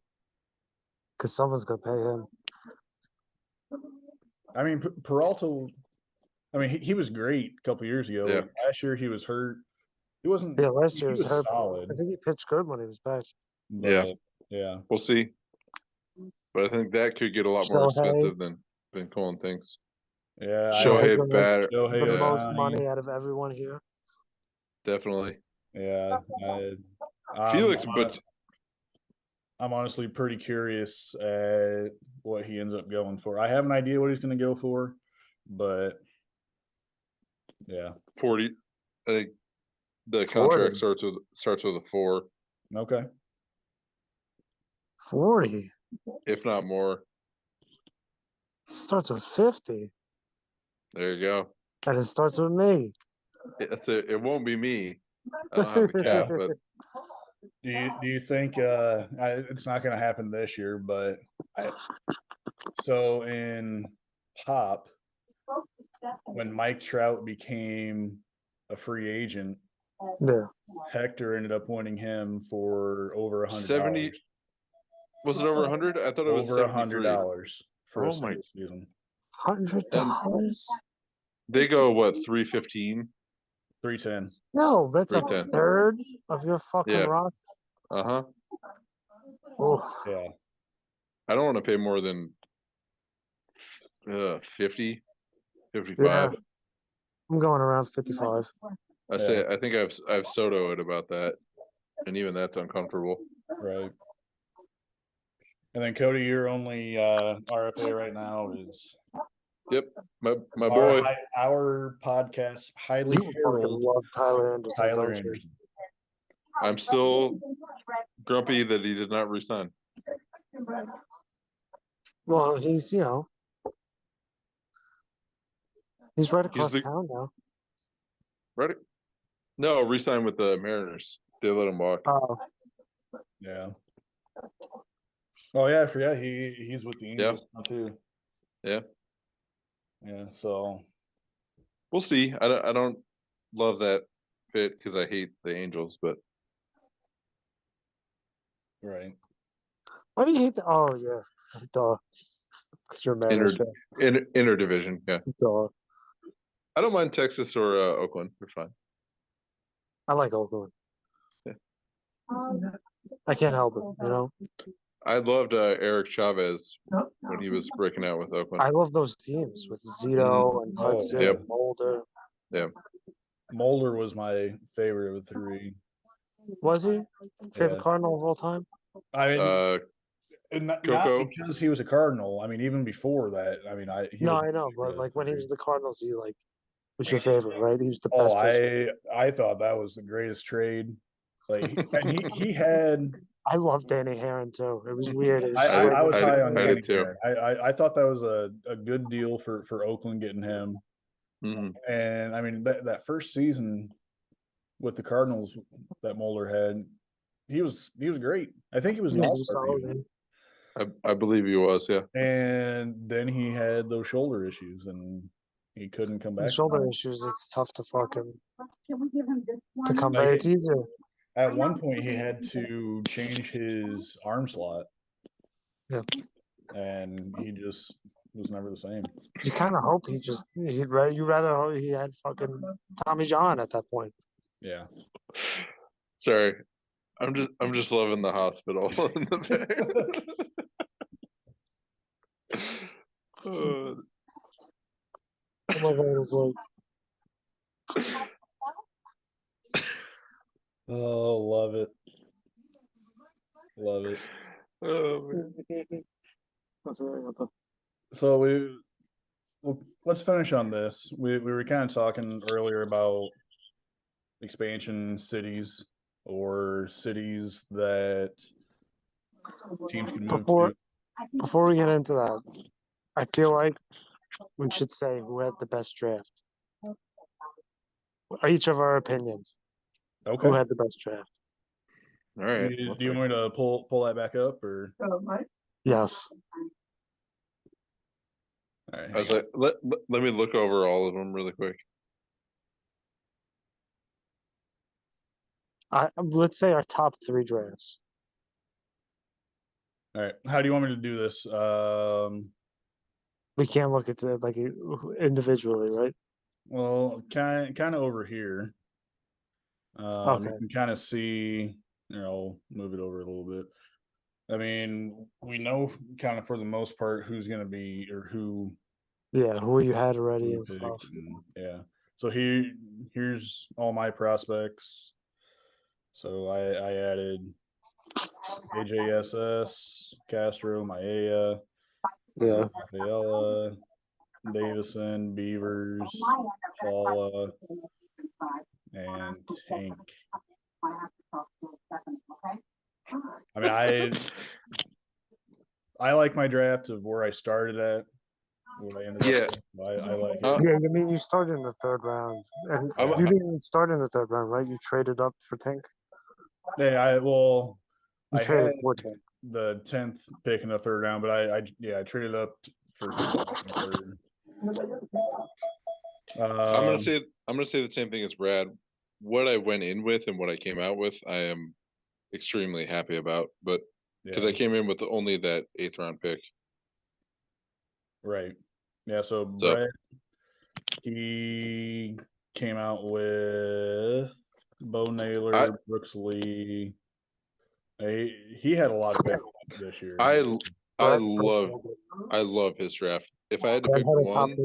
Because someone's gonna pay him.
I mean, Peralta. I mean, he was great a couple years ago.
Yeah.
Last year he was hurt. He wasn't.
Yeah, last year
he
was hurt.
solid.
I think he pitched good when he was back.
But,
yeah. We'll see. But I think that could get a lot more expensive than Colin thinks.
Yeah.
Shohei better.
The most money out of everyone here.
Definitely.
Yeah.
Felix, but
I'm honestly pretty curious at what he ends up going for. I have an idea what he's going to go for, but yeah,
40. I think the contract starts with a 4.
Okay.
40.
If not more.
Starts with 50.
There you go.
And it starts with me.
It won't be me. I don't have the cap, but
do you think it's not going to happen this year? But so in Pop, when Mike Trout became a free agent, Hector ended up winning him for over $100.
Was it over 100? I thought it was
over
$100
for a single season.
$100.
They go what, 315?
310.
No, that's a third of your fucking roster.
Uh-huh.
Oh
yeah.
I don't want to pay more than 50, 55.
Yeah. I'm going around 55.
I think I've Soto at about that, and even that's uncomfortable.
Right. And then Cody, your only RFA right now is.
Yep, my boy.
Our podcast highly heralded
love Tyler Anderson.
I'm still grumpy that he did not resign.
Well, he's he's right across town now.
Right? No, resign with the Mariners. They let him walk.
Oh.
Yeah. Oh yeah, I forgot he's with the Angels now too.
Yeah.
Yeah, so
we'll see. I don't love that fit because I hate the Angels, but
right.
Why do you hate the? Oh yeah, duh. Because you're mad.
Inter division, yeah.
Duh.
I don't mind Texas or Oakland. They're fine.
I like Oakland.
Yeah.
I can't help it,
I loved Eric Chavez when he was breaking out with Oakland.
I love those teams with Zito and Hudson and Mulder.
Yeah.
Mulder was my favorite of the 3.
Was he? Favorite Cardinal of all time?
I mean, not because he was a Cardinal. I mean, even before that. I mean, I
know, but like when he was the Cardinals, he was your favorite, right? He was the best.
I thought that was the greatest trade. Like, and he had.
I love Danny Herron too. It was weird.
I was high on Danny Herron. I thought that was a good deal for Oakland getting him.
Mm-hmm.
And I mean that first season with the Cardinals that Mulder had, he was great. I think he was an all-star.
I believe he was, yeah.
And then he had those shoulder issues, and he couldn't come back.
Shoulder issues. It's tough to fucking. Can we give him this one? To come back, it's easier.
At one point, he had to change his arm slot.
Yeah.
And he just was never the same.
You kind of hope you rather hope he had fucking Tommy John at that point.
Yeah.
Sorry. I'm just loving the hospital in the back.
Oh my god, it's like.
Oh, love it. Love it.
Oh,
man.
So let's finish on this. We were kind of talking earlier about expansion cities or cities that teams can move to.
Before we get into that, I feel like we should say who had the best draft. Each of our opinions.
Okay.
Who had the best draft?
All right.
Do you want me to pull that back up or?
Yes.
All right,
I was like, let me look over all of them really quick.
Let's say our top 3 drafts.
All right. How do you want me to do this?
We can't look at it like individually, right?
Well, kind of over here.
Okay.
You can kind of see. I'll move it over a little bit. I mean, we know kind of for the most part who's going to be or who.
Yeah, who you had already and stuff.
Yeah. So here's all my prospects. So I added AJSS, Castro, Maea,
Yeah.
Rafaela, Davison, Beavers, Paula, and Tank. I mean, I like my draft of where I started at. Where I ended up. I like it.
Yeah, I mean, you started in the third round, and you didn't even start in the third round, right? You traded up for Tank.
Yeah, I
traded
had
for Tank.
The 10th pick in the third round, but I traded up for third.
I'm gonna say the same thing as Brad. What I went in with and what I came out with, I am extremely happy about. But because I came in with only that 8th round pick.
Right. Yeah. So Brett, he came out with Bo Naylor, Brooks Lee. He had a lot of picks this year.
I love his draft. If I had to pick one,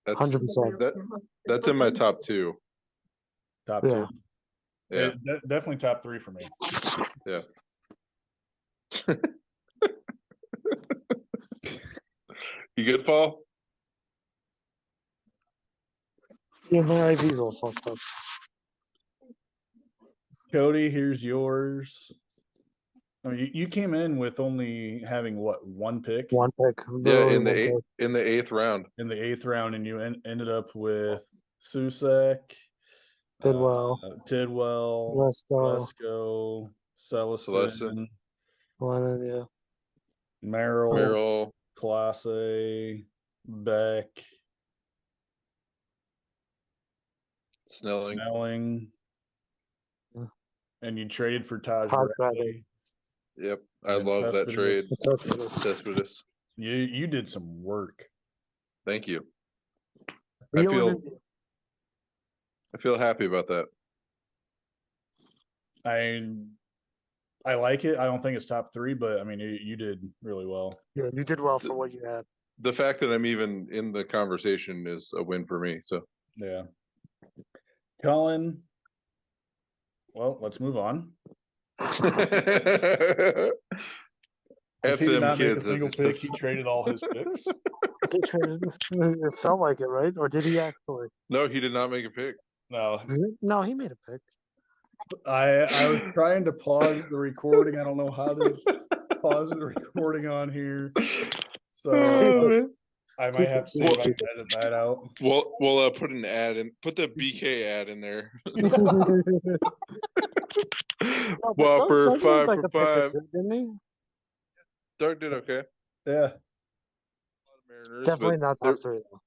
that's 100%. That's in my top 2.
Top 2.
Yeah.
Definitely top 3 for me.
Yeah. You good, Paul?
Yeah, my IV's all fucked up.
Cody, here's yours. I mean, you came in with only having what, 1 pick?
1 pick.
Yeah, in the 8th round.
In the 8th round, and you ended up with Susek,
Tidwell,
Lesko, Celestin,
Lennon, yeah,
Merrill, Classe, Beck, Snelling.
Yeah.
And you traded for Taj Bradley.
Yep, I love that trade.
Cespedes.
You did some work.
Thank you. I feel happy about that.
I like it. I don't think it's top 3, but I mean, you did really well.
Yeah, you did well for what you had.
The fact that I'm even in the conversation is a win for me. So
yeah. Cullen. Well, let's move on. He did not make a single pick. He traded all his picks.
It felt like it, right? Or did he actually?
No, he did not make a pick.
No, he made a pick.
I was trying to pause the recording. I don't know how to pause the recording on here. So I might have to see if I can edit that out.
We'll put an ad in. Put the BK ad in there. Whopper 5 for 5.
Didn't he?
Doug did okay.
Yeah.
Mariners, definitely not top 3 though.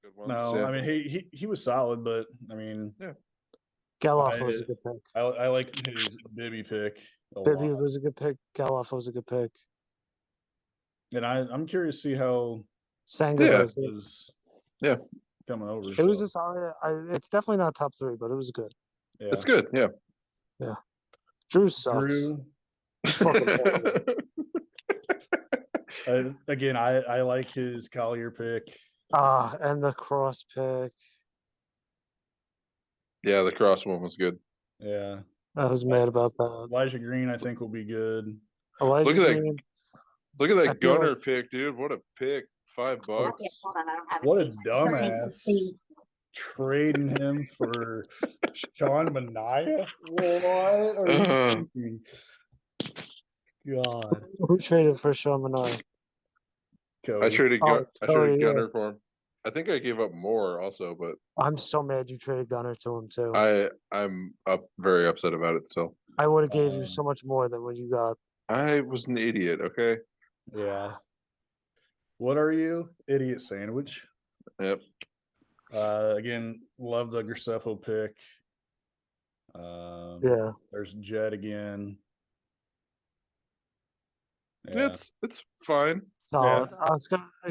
Good ones, no, I mean he was solid, but I mean,
yeah.
Geloff was a good pick.
I like his Bibby pick.
Bibby was a good pick. Geloff was a good pick.
And I'm curious to see how
Sanger
is coming over.
It was a solid. It's definitely not top 3, but it was good.
Yeah.
It's good. Yeah.
Yeah. Drew sucks.
Again, I like his Collier pick.
And the Cross pick.
Yeah, the Cross one was good.
Yeah.
I was mad about that.
Elijah Green, I think, will be good.
Look at that Gunner pick, dude. What a pick. $5.
What a dumbass. Trading him for Sean Mania? What are you thinking? God.
Who traded for Sean Mania?
I traded Gunner for him. I think I gave up more also, but
I'm so mad you traded Gunner to him too.
I'm very upset about it still.
I would have gave you so much more than what you got.
I was an idiot, okay?
Yeah. What are you? Idiot sandwich.
Yep.
Again, love the Graceffo pick.
Yeah.
There's Jed again. Yeah.
It's fine.
Solid.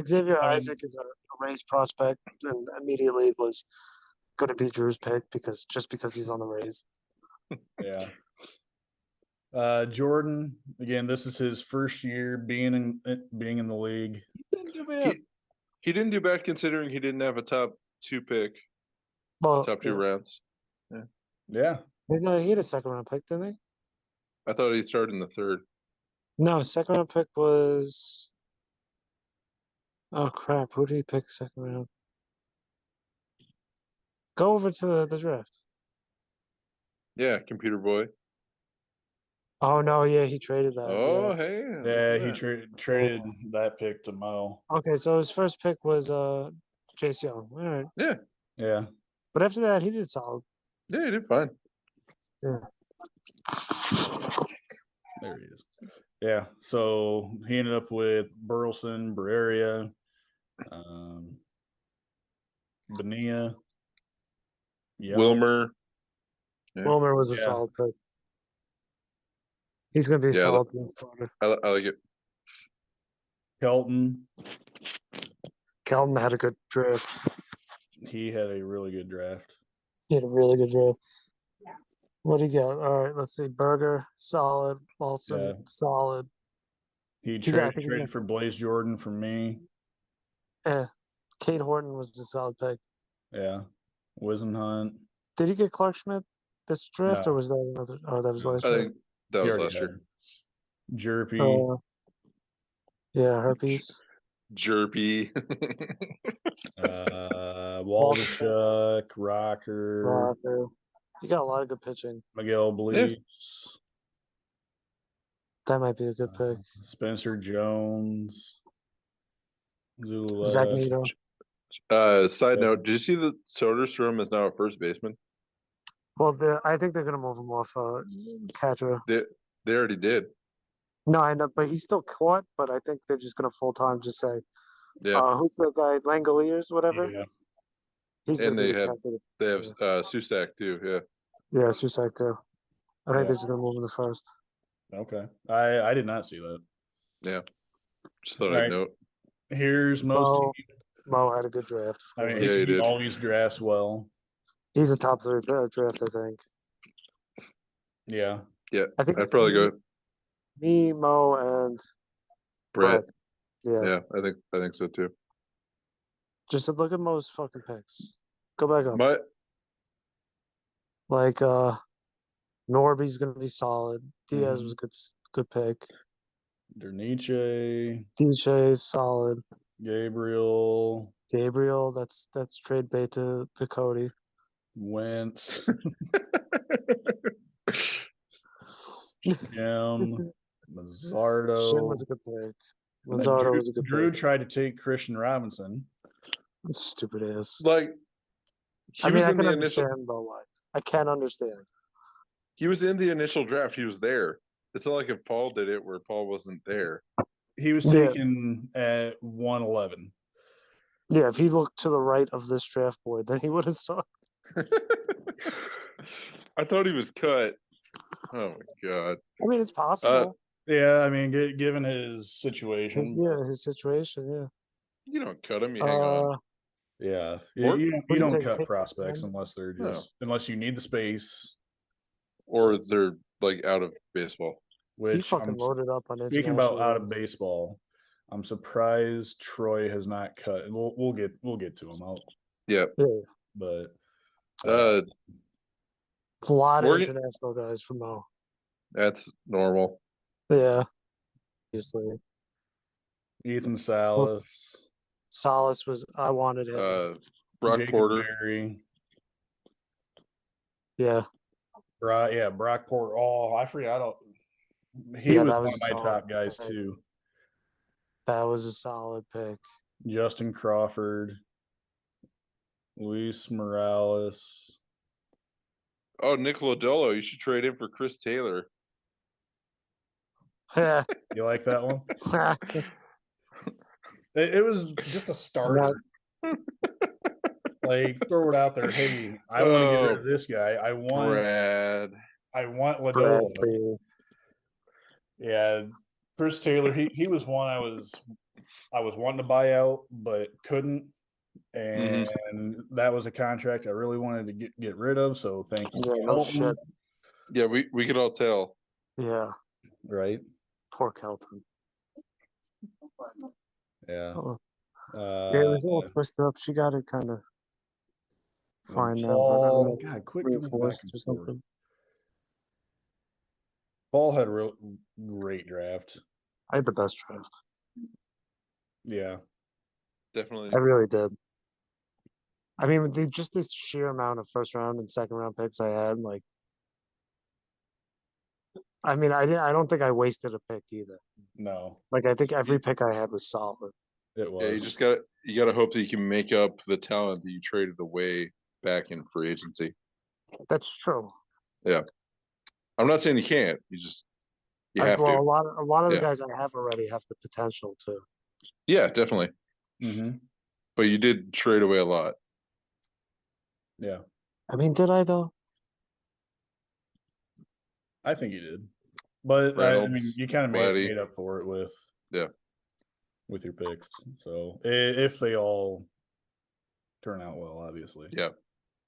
Xavier
I mean-
Isaac is a Rays prospect, and immediately was going to be Drew's pick because he's on the Rays.
Yeah. Jordan, again, this is his first year being in the league.
He didn't do bad considering he didn't have a top 2 pick,
Well,
top 2 rounds.
Yeah.
He had a second round pick, didn't he?
I thought he started in the 3rd.
No, second round pick was. Oh crap! Who did he pick second round? Go over to the draft.
Yeah, computer boy.
Oh no! Yeah, he traded that.
Oh, hey.
Yeah, he traded that pick to Mo.
Okay, so his first pick was Chase Young. All right.
Yeah.
Yeah.
But after that, he did solid.
Yeah, he did fine.
Yeah.
There he is. Yeah. So he ended up with Burleson, Barreria, Bonilla,
Wilmer. Yeah.
Wilmer was a solid pick. He's going to be a solid starter.
I like it.
Kelton.
Kelton had a good draft.
He had a really good draft.
He had a really good draft. What do you got? All right, let's see. Berger, solid. Walton, solid.
He traded for Blaze Jordan for me.
Yeah. Kate Horton was a solid pick.
Yeah. Wisenhunt.
Did he get Clark Schmidt this draft, or was that another? Oh, that was last year.
I think that was last year.
Jerpy.
Yeah, herpes.
Jerpy.
Waldichuk, Rocker.
You got a lot of good pitching.
Miguel Bleach.
That might be a good pick.
Spencer Jones. Zula.
Zach Neto.
Side note, did you see that Soderstrom is now a first baseman?
Well, I think they're going to move him off catcher.
They already did.
No, I know, but he's still caught, but I think they're just going to full-time just say, who's the guy, Langoliers, whatever?
Yeah.
He's
and they have
catcher.
Susak too, yeah.
Yeah, Susak too. I think they're just going to move him to first.
Okay. I did not see that.
Yeah. Just thought I'd note.
Here's Mo's team.
Mo had a good draft.
I mean,
he did.
always drafts well.
He's a top 3 draft, I think.
Yeah.
Yeah,
I think
I'd probably go
me, Mo, and
Brett.
Yeah,
I think so too.
Just look at Mo's fucking picks. Go back up.
But
like Norby's gonna be solid. Diaz was a good pick.
Derniche.
DJ is solid.
Gabriel,
that's trade bait to Cody.
Wentz. Jim. Mazzardo.
Jim was a good pick. Mazzardo was a good
Drew
pick.
tried to take Christian Robinson.
Stupid ass.
like
I can understand though why. I can't understand.
He was in the initial draft. He was there. It's not like if Paul did it where Paul wasn't there.
He was taken at 111.
Yeah, if he looked to the right of this draft board, then he would have saw.
I thought he was cut. Oh my god.
I mean, it's possible.
Yeah, I mean, given his situation.
His situation. Yeah.
You don't cut him. You hang on.
Yeah,
Or-
you don't cut prospects unless they're unless you need the space,
Or they're like out of baseball.
He
which
fucking
I'm
loaded up on
speaking about
international
out of
leagues.
baseball. I'm surprised Troy has not cut. We'll get to him out,
Yeah.
but
A lot of
Morgan-
international guys from Mo.
That's normal.
Yeah. Obviously.
Ethan Salas,
Salas was I wanted him.
Brock
Jacob
Porter.
Berry,
Yeah.
Brock Porter. Oh, I forgot. He
Yeah,
was
that
one
was
of my
solid.
top guys too.
That was a solid pick.
Justin Crawford, Luis Morales.
Oh, Nick Lodolo. You should trade him for Chris Taylor.
Yeah.
You like that one? It was just a starter. Like, throw it out there. Hey, I want to get rid of this guy. I want
Brad.
Lodolo.
Bradley.
Yeah. Chris Taylor, he was one I was wanting to buy out but couldn't, and that was a contract I really wanted to get rid of. So thank you.
Yeah, no shit.
Yeah, we could all tell.
Yeah.
Right.
Poor Kelton.
Yeah.
Yeah, it was all twisted up. She got it kind of fine now.
Paul, God, quit going back
reinforced
and
or
forth.
something.
Paul had a real great draft.
I had the best draft.
Yeah.
Definitely.
I really did. I mean, just this sheer amount of first round and second round picks I had, like, I mean, I don't think I wasted a pick either.
No.
Like, I think every pick I had was solid.
It was.
Yeah, you gotta hope that you can make up the talent that you traded away back in free agency.
That's true.
Yeah. I'm not saying you can't. You have to.
A lot of the guys I have already have the potential to.
Yeah, definitely.
Mm-hmm.
But you did trade away a lot.
Yeah.
I mean, did I though?
I think you did. But
Reynolds,
I mean, you kind of made up for it with your picks. So if they all turn out well, obviously.
Yeah.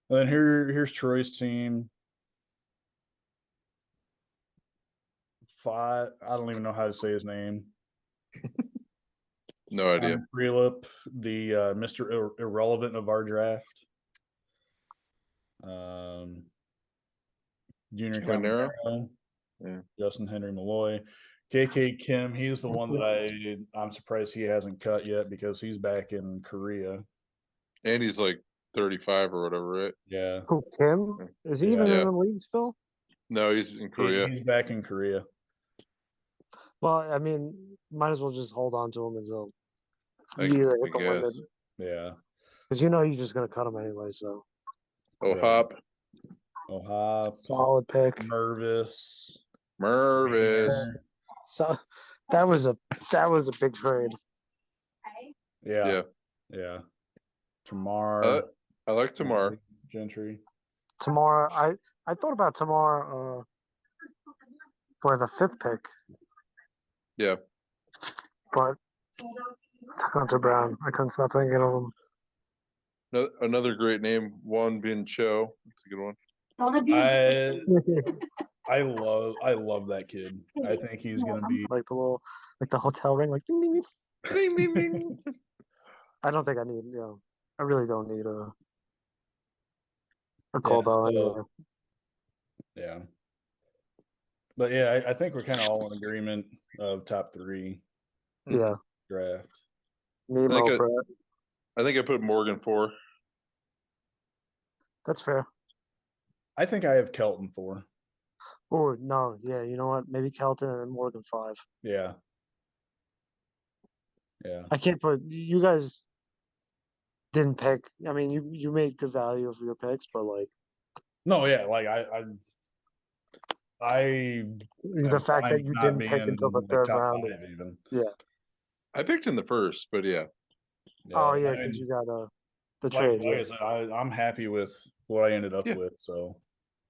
And then here's Troy's team. I don't even know how to say his name.
No idea.
Prelip, the Mr. Irrelevant of our draft. Junior Caminero.
Yeah.
Justin Henry Malloy. KK Kim, he's the one that I'm surprised he hasn't cut yet because he's back in Korea.
And he's like 35 or whatever, right?
Yeah.
Who, Kim? Is he even in the league still?
No, he's in Korea.
He's back in Korea.
Well, I mean, might as well just hold on to him until
I guess.
Yeah.
Because you're just going to cut him anyway, so.
Hop.
Solid pick.
Mervis.
So that was a big trade.
Yeah. Tamar.
I like Tamar.
Gentry.
Tamar, I thought about Tamar for the 5th pick.
Yeah.
But Hunter Brown, I couldn't stop thinking of him.
Another great name, Won Bin Cho. That's a good one.
I love that kid. I think he's gonna be
like the hotel ring, like ding ding ding ding ding. I don't think I need, I really don't need a call bell anyway.
Yeah. But yeah, I think we're kind of all in agreement of top 3.
Yeah.
Draft.
I think I put Morgan 4.
That's fair.
I think I have Kelton 4.
Oh no, yeah, you know what? Maybe Kelton and then Morgan 5.
Yeah.
I can't put you guys didn't pick. I mean, you made good value of your picks, but like.
No, yeah, like
the fact that you didn't pick until the 3rd round is
even.
Yeah.
I picked in the 1st, but yeah.
Oh yeah, because you got the trade.
Like I said, I'm happy with what I ended up with. So.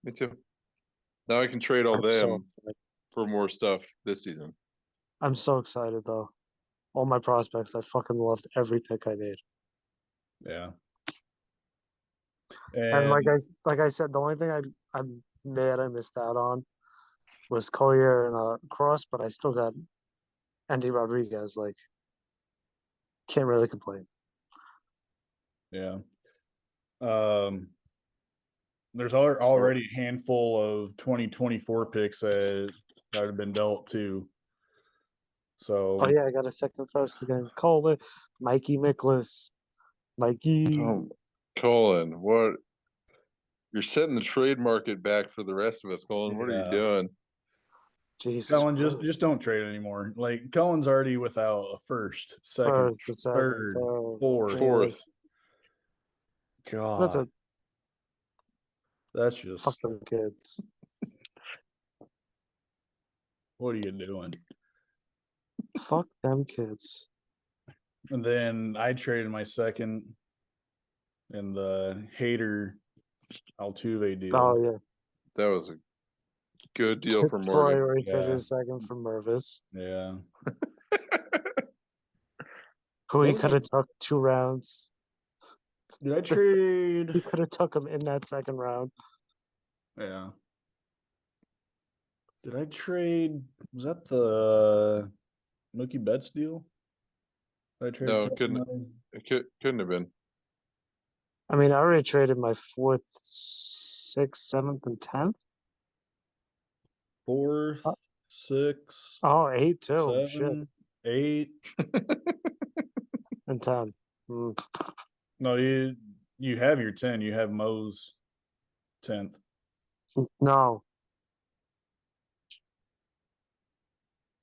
Me too. Now I can trade all them for more stuff this season.
I'm so excited though. All my prospects, I fucking loved every pick I made.
Yeah.
And like I said, the only thing I'm mad I missed out on was Collier and Cross, but I still got Andy Rodriguez. Like, can't really complain.
Yeah. There's already a handful of 2024 picks that have been dealt too. So.
Oh yeah, I got a 2nd first again. Colin, Mikey Miklas, Mikey.
Oh, Colin, what? You're setting the trade market back for the rest of us, Colin. What are you doing?
Jesus
Cullen,
Christ.
just don't trade anymore. Like Cullen's already without a 1st, 2nd, 3rd, 4th. God. That's just
fuck them kids.
What are you doing?
Fuck them kids.
And then I traded my 2nd in the Hater Altuve deal.
Oh yeah.
That was Good deal for
Troy
Morgan.
traded a second for Mervis,
Yeah.
who he could have took 2 rounds.
Did I trade?
He could have took him in that second round.
Yeah. Did I trade? Was that the Mookie Betts deal? Did I trade?
No, it couldn't have been.
I mean, I already traded my 4th, 6th, 7th, and 10th.
4th, 6th,
Oh, 8 too.
7, 8,
and 10. Mm.
No, you have your 10. You have Mo's 10th.
No.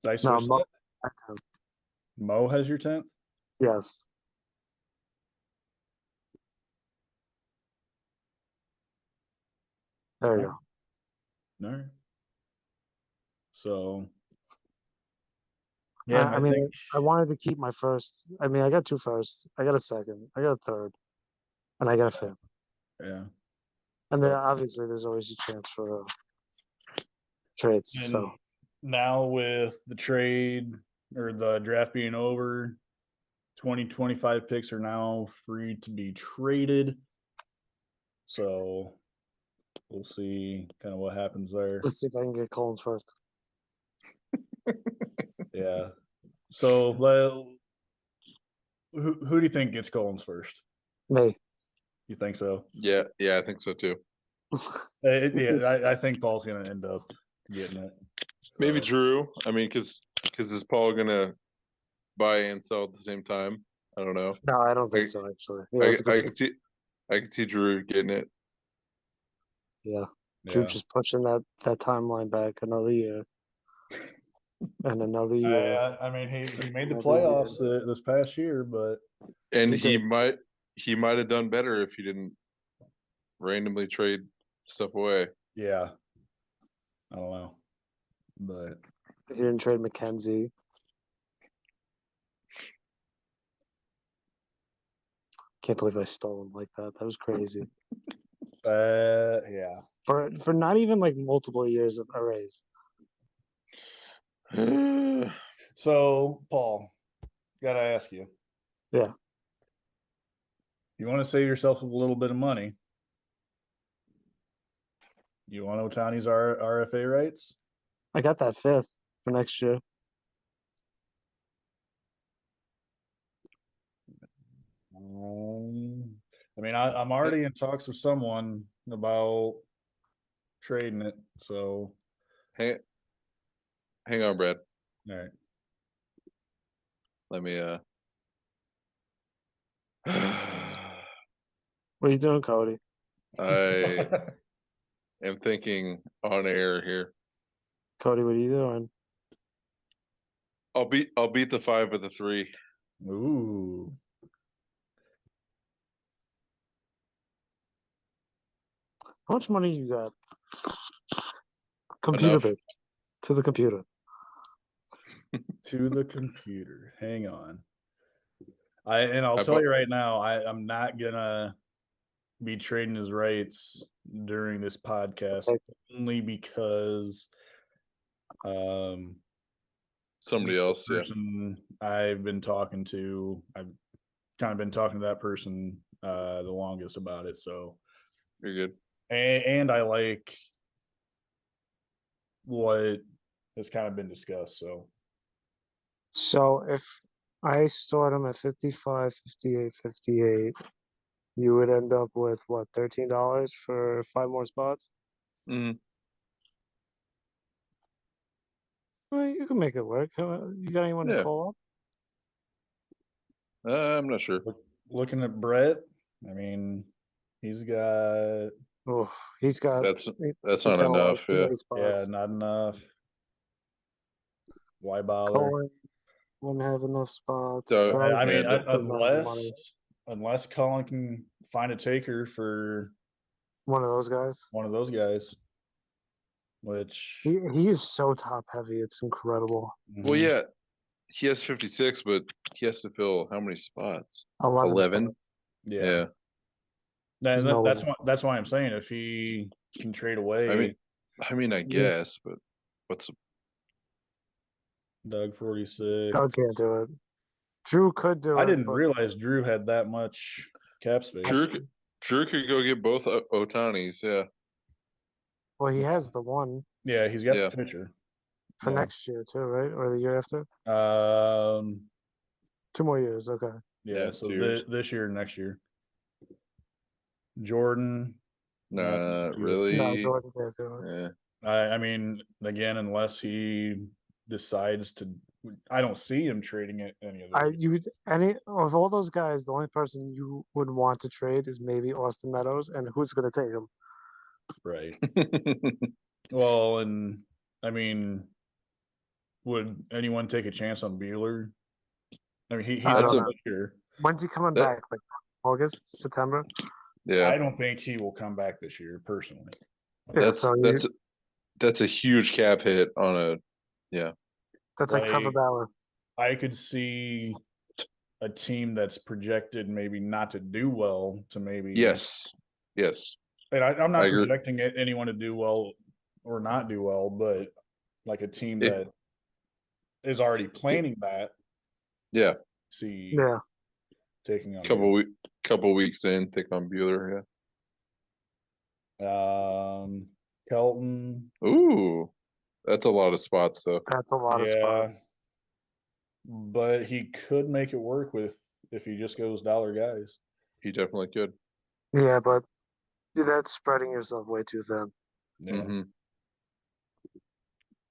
Did I switch
Mo,
that? Mo has your 10th?
Yes. There you go.
No. So, yeah,
I mean, I wanted to keep my first. I mean, I got 2 firsts. I got a second. I got a third. And I got a 5th.
Yeah.
And then obviously there's always a chance for trades.
And
so
now with the trade or the draft being over, 2025 picks are now free to be traded. So we'll see kind of what happens there.
let's see if I can get Collins first.
Yeah. So who do you think gets Collins first?
Me.
You think so?
Yeah, I think so too.
I think Paul's going to end up getting it. So.
Maybe Drew. I mean, because is Paul gonna buy and sell at the same time? I don't know.
No, I don't think so. Actually,
I can see Drew getting it.
Yeah, Drew just pushing that timeline back another year and another year.
I mean, he made the playoffs this past year, but
he might have done better if he didn't randomly trade stuff away.
Yeah, I don't know, but
he didn't trade McKenzie. Can't believe I stole him like that. That was crazy.
Yeah.
For not even like multiple years of arrays.
So, Paul, gotta ask you.
Yeah.
You want to save yourself a little bit of money? You want Ohtani's RFA rights?
I got that 5th for next year.
I mean, I'm already in talks with someone about trading it. So,
hang on, Brad.
All right.
Let me.
What are you doing, Cody?
I am thinking on air here.
Cody, what are you doing?
I'll beat the 5 with the 3.
Ooh.
How much money you got? Computer bit. To the computer.
To the computer. Hang on. I'll tell you right now, I'm not gonna be trading his rights during this podcast only because
somebody else,
person I've been talking to, I've kind of been talking to that person the longest about it. So
you're good.
And I like what has kind of been discussed.
So if I start him at 55, 58, 58, you would end up with what, $13 for 5 more spots?
Mm-hmm.
Well, you can make it work. You got anyone to call
up? I'm not sure.
Looking at Brett, I mean, he's got.
Oh, he's got.
That's not enough.
Yeah, not enough. Why bother?
Cohen wouldn't have enough spots.
I mean, unless Colin can find a taker for
one of those guys.
Which
he is so top heavy, it's incredible.
Well, yeah, he has 56, but he has to fill how many spots?
11.
Yeah. That's why I'm saying if he can trade away.
I mean, I guess, but what's
Doug 46.
Doug can't do it. Drew could do it.
I didn't
but
realize Drew had that much cap space.
Drew could go get both Otanis, yeah.
Well, he has the one
Yeah, he's got the pitcher
for next year too, right? Or the year after? 2 more years. Okay.
Yeah, so this year and next year. Jordan.
Really?
No, Jordan can't do it.
Yeah.
I mean, again, unless he decides to, I don't see him trading it any of those.
Any of all those guys, the only person you would want to trade is maybe Austin Meadows, and who's going to take him?
Right. Well, and I mean, would anyone take a chance on Bueller? I mean, he's a pitcher.
When's he coming back? Like August, September?
Yeah.
I don't think he will come back this year, personally.
That's a huge cap hit on
That's like Trevor Bauer.
I could see a team that's projected maybe not to do well to maybe.
Yes.
And I'm not projecting anyone to do well or not do well, but like a team that is already planning that.
Yeah.
Taking on
couple weeks in, take on Bueller,
Kelton.
Ooh, that's a lot of spots, though.
That's a lot of spots.
But he could make it work if he just goes dollar guys.
He definitely could.
Yeah, but that's spreading yourself way too thin.
Yeah.
Mm-hmm.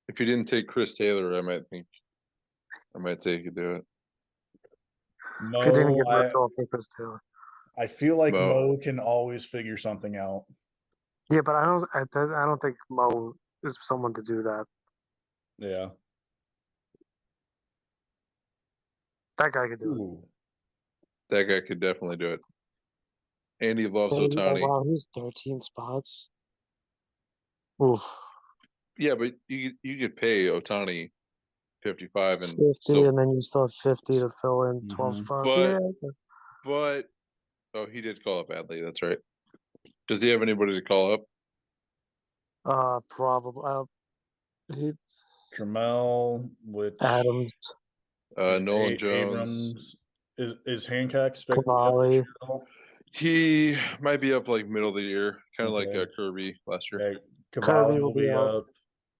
If you didn't take Chris Taylor, I might say he could do it.
Mo,
he didn't get ripped off for Chris Taylor.
I feel like Mo can always figure something out.
Yeah, but I don't think Mo is someone to do that.
Yeah.
That guy could do it.
That guy could definitely do it. And he loves Ohtani.
Oh, wow, he's 13 spots. Oof.
Yeah, but you could pay Ohtani 55 and
50, and then you still have 50 to fill in 12 spots.
But he did call up Adley. That's right. Does he have anybody to call up?
Probably.
Trammell,
Adams,
Nolan
Jones. Is Hancock expected
Cavalli.
He might be up like middle of the year, kind of like Kirby last year.
Okay. Cavalli will be up.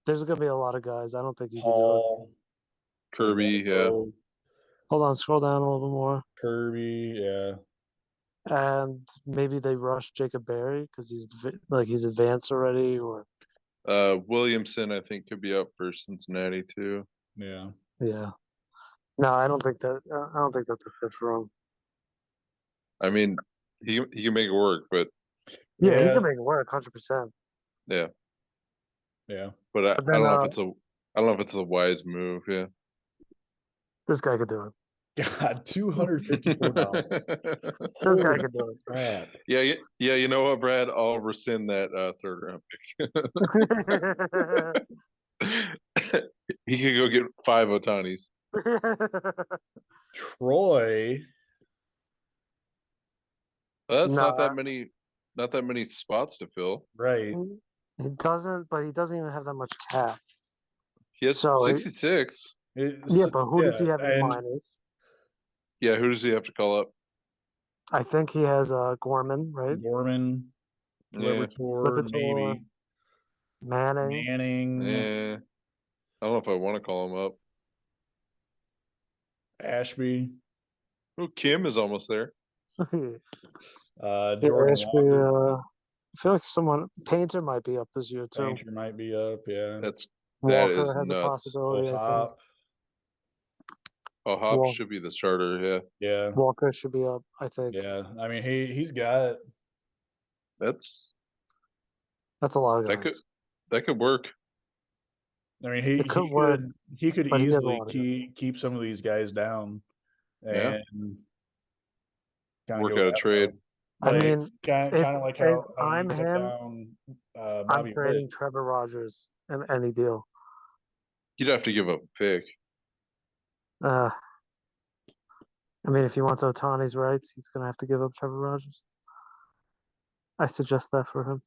There's gonna be a lot of guys. I don't think you
can do it. Kirby, yeah.
Hold on, scroll down a little bit more.
Kirby, yeah.
And maybe they rush Jacob Berry because he's advanced already, or
Williamson, I think, could be up for Cincinnati too.
Yeah.
Yeah. No, I don't think that's a fit for him.
I mean, he can make it work, but
he can make it work 100%.
Yeah.
Yeah.
But I don't know if it's a wise move. Yeah.
This guy could do it.
God, $254.
This guy could do it.
Crap.
Yeah. You know what, Brad? I'll rescind that third round pick. He could go get 5 Otanis.
Troy.
That's not that many spots to fill.
Right.
He doesn't even have that much cap.
He has 66.
Yeah, but who does he have in minus?
Yeah, who does he have to call up?
I think he has Gorman, right?
Gorman, Liberatore, maybe.
Manning.
Yeah. I don't know if I want to call him up.
Ashby.
Oh, Kim is almost there.
Jordan
Ashby, I feel like Painter might be up this year too.
Painter might be up, yeah.
Walker has a possibility.
Hop should be the starter, yeah.
Yeah.
Walker should be up, I think.
Yeah. I mean he's got
that's
a lot of guys.
That could work.
I mean he could easily keep some of these guys down and
work out a trade.
I mean,
kind of like how
I'm him.
Down,
I'm trading Trevor Rogers in any deal.
You'd have to give up a pick.
I mean, if he wants Ohtani's rights, he's going to have to give up Trevor Rogers. I suggest that for him.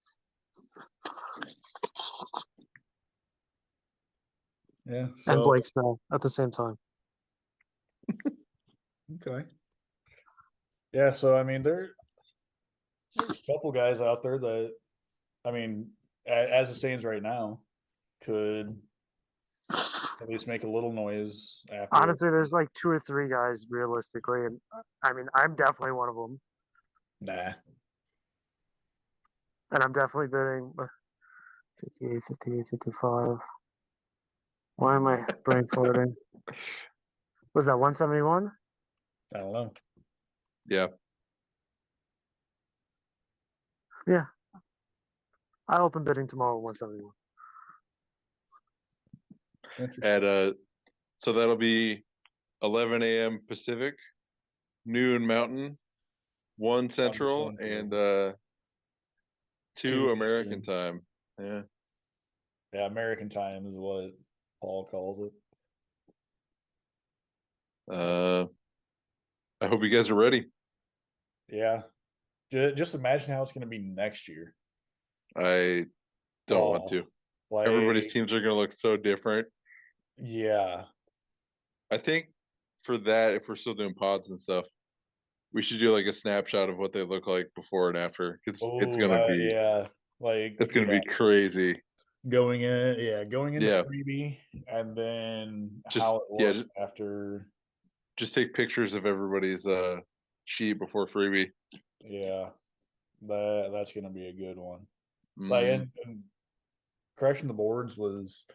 Yeah.
And Blake Snell at the same time.
Okay. Yeah, so I mean, there's a couple guys out there that, I mean, as it stands right now, could at least make a little noise after.
Honestly, there's like 2 or 3 guys realistically, and I mean, I'm definitely one of them.
Nah.
And I'm definitely bidding 58, 58, 55. Why am I brain farting? Was that 171?
I don't know.
Yeah.
Yeah. I open bidding tomorrow at 171.
At so that'll be 11 a.m. Pacific, noon Mountain, 1 Central, and 2 American time. Yeah.
Yeah, American time is what Paul calls it.
I hope you guys are ready.
Yeah. Just imagine how it's going to be next year.
I don't want to.
Like,
everybody's teams are going to look so different.
Yeah.
I think for that, if we're still doing pods and stuff, we should do like a snapshot of what they look like before and after. It's going to be, it's going to be crazy.
Going into freebie, and then how it looks after.
Just take pictures of everybody's sheet before freebie.
Yeah, that's going to be a good one. Like, and crashing the boards was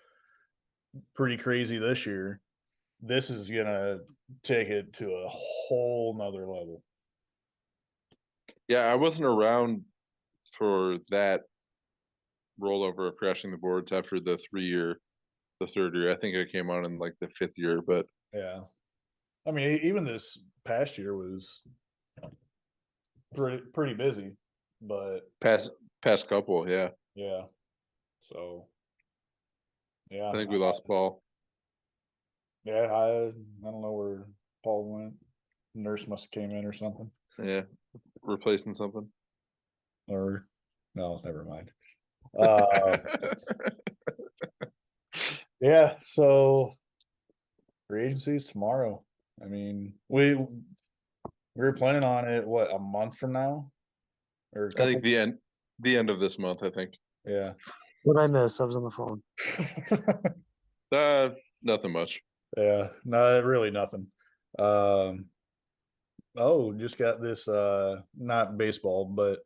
pretty crazy this year. This is going to take it to a whole nother level.
Yeah, I wasn't around for that rollover of crashing the boards after the 3rd year. I think I came on in like the 5th year, but
yeah, I mean, even this past year was pretty busy, but
past couple, yeah.
So, yeah,
I think we lost Paul.
Yeah, I don't know where Paul went. Nurse must have came in or something.
Yeah, replacing something.
Or no, never mind. Yeah, so free agency is tomorrow. I mean, we were planning on it a month from now, or
I think the end of this month. I think.
Yeah.
What I miss? I was on the phone.
Nothing much.
Yeah, no, really nothing. Just got this. Not baseball, but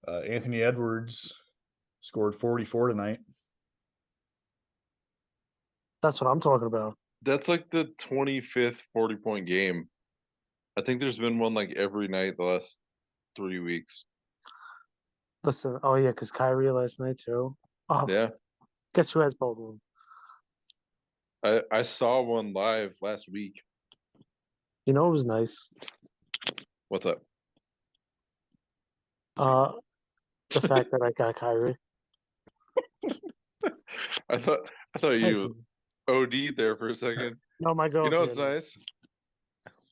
Anthony Edwards scored 44 tonight.
That's what I'm talking about.
That's like the 25th 40-point game. I think there's been one like every night the last 3 weeks.
Listen, because Kyrie last night too.
Yeah.
Guess who has both of them?
I saw one live last week.
You know, it was nice.
What's up?
The fact that I got Kyrie.
I thought you OD'd there for a second.
No, my girl.
You know, it's nice.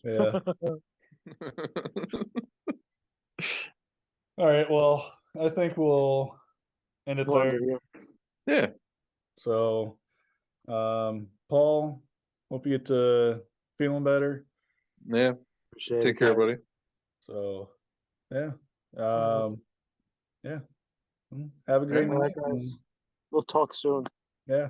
Yeah. All right. Well, I think we'll end it there.
Yeah.
So, Paul, hope you get to feeling better.
Yeah. Take care, buddy.
So, yeah. Yeah. Have a great night.
Guys. We'll talk soon.
Yeah.